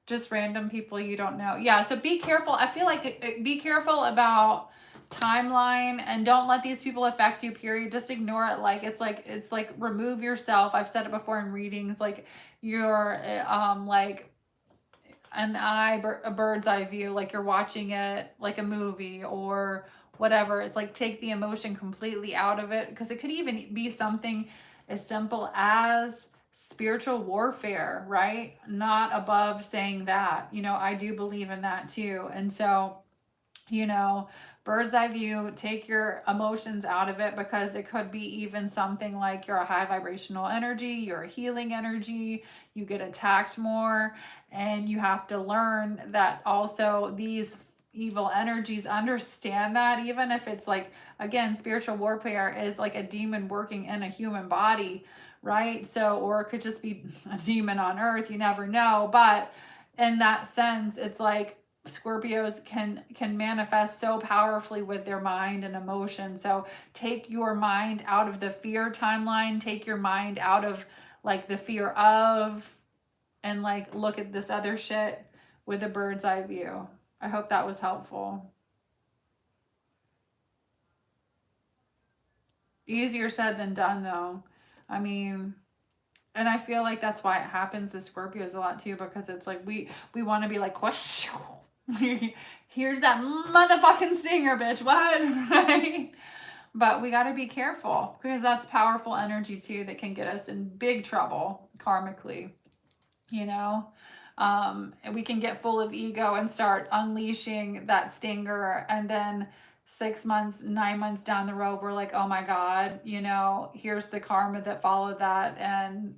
Speaker 1: Just random people you don't know. Yeah, so be careful. I feel like be careful about timeline, and don't let these people affect you, period. Just ignore it. Like it's like remove yourself. I've said it before in readings, like you're like a bird's eye view, like you're watching it like a movie or whatever. It's like take the emotion completely out of it, because it could even be something as simple as spiritual warfare, right? Not above saying that, you know, I do believe in that too. And so, you know, bird's eye view, take your emotions out of it, because it could be even something like you're a high vibrational energy, you're a healing energy, you get attacked more, and you have to learn that also these evil energies understand that, even if it's like, again, spiritual warfare is like a demon working in a human body, right? So, or it could just be a demon on earth, you never know. But in that sense, it's like Scorpios can manifest so powerfully with their mind and emotion. So take your mind out of the fear timeline, take your mind out of like the fear of, and like look at this other shit with a bird's eye view. I hope that was helpful. Easier said than done, though. I mean, and I feel like that's why it happens to Scorpios a lot too, because it's like we want to be like, here's that motherfucking stinger, bitch. What? Right? But we got to be careful, because that's powerful energy too that can get us in big trouble karmically, you know. And we can get full of ego and start unleashing that stinger, and then 6 months, 9 months down the road, we're like, oh my God, you know, here's the karma that followed that, and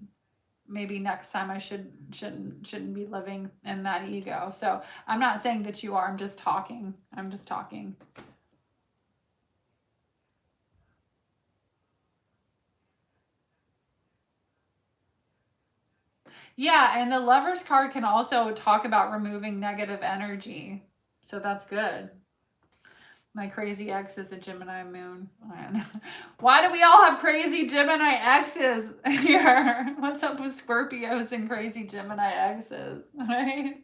Speaker 1: maybe next time I shouldn't be living in that ego. So I'm not saying that you are. I'm just talking. Yeah, and the Lovers card can also talk about removing negative energy. So that's good. My crazy ex is a Gemini moon. Why do we all have crazy Gemini exes here? What's up with Scorpios and crazy Gemini exes, right?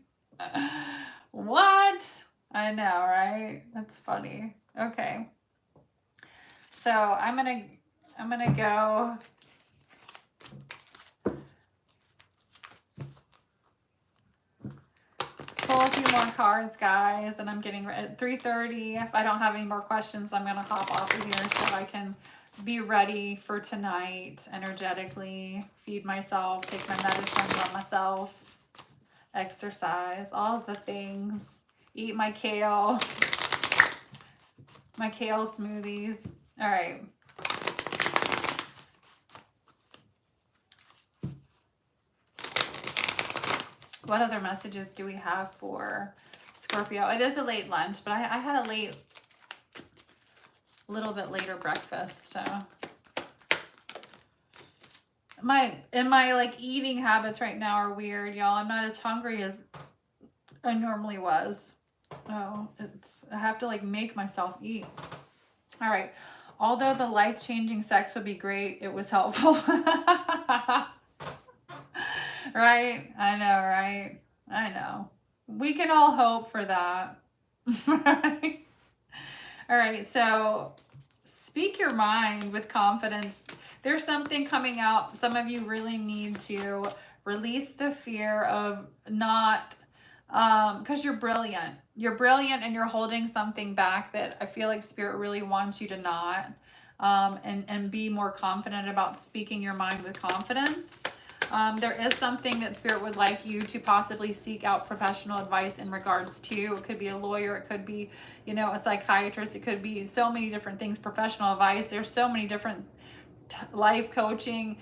Speaker 1: What? I know, right? That's funny. Okay. So I'm gonna go. Pull a few more cards, guys, and I'm getting at 3:30. If I don't have any more questions, I'm gonna hop off of here so I can be ready for tonight energetically, feed myself, take my medicine on myself, exercise, all of the things, eat my kale smoothies. All right. What other messages do we have for Scorpio? It is a late lunch, but I had a little bit later breakfast. My like eating habits right now are weird, y'all. I'm not as hungry as I normally was. Oh, I have to like make myself eat. All right. Although the life-changing sex would be great, it was helpful. Right? I know, right? I know. We can all hope for that. Right? All right, so speak your mind with confidence. There's something coming out. Some of you really need to release the fear of not, because you're brilliant. You're brilliant and you're holding something back that I feel like Spirit really wants you to not, and be more confident about speaking your mind with confidence. There is something that Spirit would like you to possibly seek out professional advice in regards to. It could be a lawyer, it could be, you know, a psychiatrist, it could be so many different things, professional advice. There's so many different life coaching,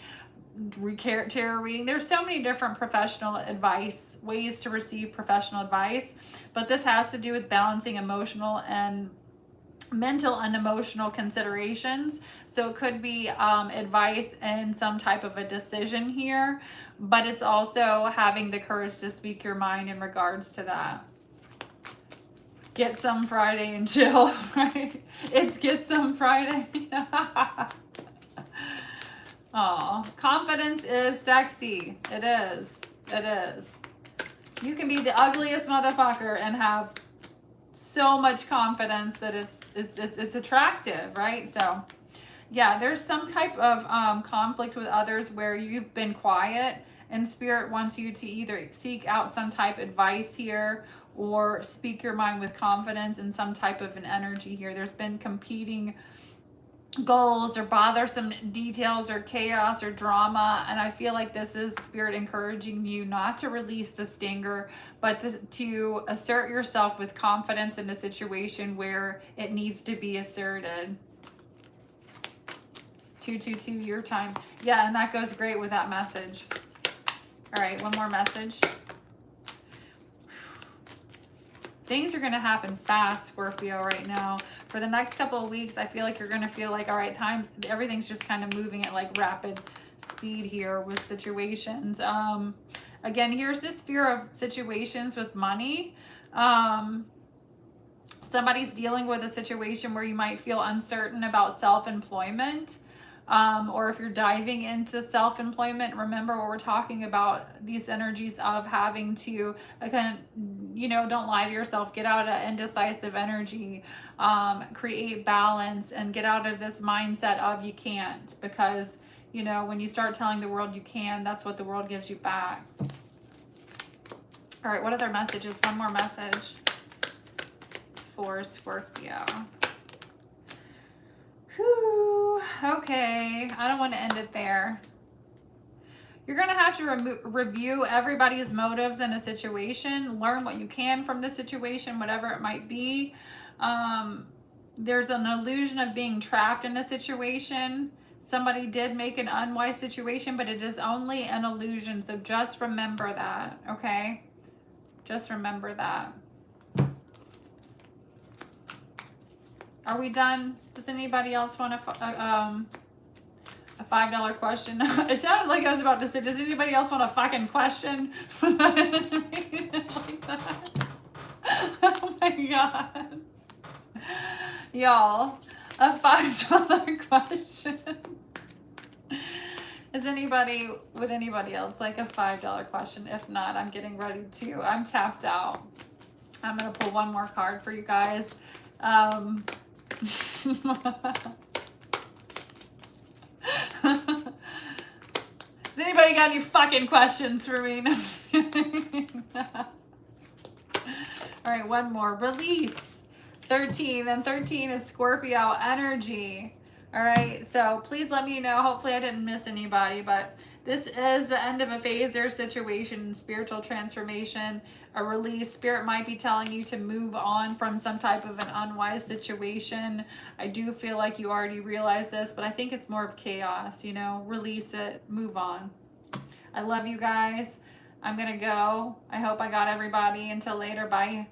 Speaker 1: tarot reading. There's so many different professional advice, ways to receive professional advice. But this has to do with balancing emotional and mental and emotional considerations. So it could be advice and some type of a decision here, but it's also having the courage to speak your mind in regards to that. Get some Friday and chill, right? It's get some Friday. Oh, confidence is sexy. It is. It is. You can be the ugliest motherfucker and have so much confidence that it's attractive, right? So yeah, there's some type of conflict with others where you've been quiet, and Spirit wants you to either seek out some type of advice here or speak your mind with confidence in some type of an energy here. There's been competing goals or bothersome details or chaos or drama, and I feel like this is Spirit encouraging you not to release the stinger, but to assert yourself with confidence in a situation where it needs to be asserted. 222 your time. Yeah, and that goes great with that message. All right, one more message. Things are going to happen fast, Scorpio, right now. For the next couple of weeks, I feel like you're going to feel like, all right, everything's just kind of moving at like rapid speed here with situations. Again, here's this fear of situations with money. Somebody's dealing with a situation where you might feel uncertain about self-employment. Or if you're diving into self-employment, remember what we're talking about, these energies of having to, again, you know, don't lie to yourself, get out of indecisive energy, create balance, and get out of this mindset of you can't, because, you know, when you start telling the world you can, that's what the world gives you back. All right, what other messages? One more message for Scorpio. Whew, okay, I don't want to end it there. You're going to have to review everybody's motives in a situation, learn what you can from the situation, whatever it might be. There's an illusion of being trapped in a situation. Somebody did make an unwise situation, but it is only an illusion. So just remember that, okay? Just remember that. Are we done? Does anybody else want a $5 question? It sounded like I was about to say, does anybody else want a fucking question? Like that. Oh my God. Y'all, a $5 question. Would anybody else like a $5 question? If not, I'm getting ready to, I'm tapped out. I'm going to pull one more card for you guys. Has anybody got any fucking questions for me? No, I'm just kidding. All right, one more. Release. 13. And 13 is Scorpio energy. All right, so please let me know. Hopefully I didn't miss anybody, but this is the end of a phase or situation, spiritual transformation, a release. Spirit might be telling you to move on from some type of an unwise situation. I do feel like you already realize this, but I think it's more of chaos, you know, release it, move on. I love you guys. I'm going to go. I hope I got everybody. Until later, bye.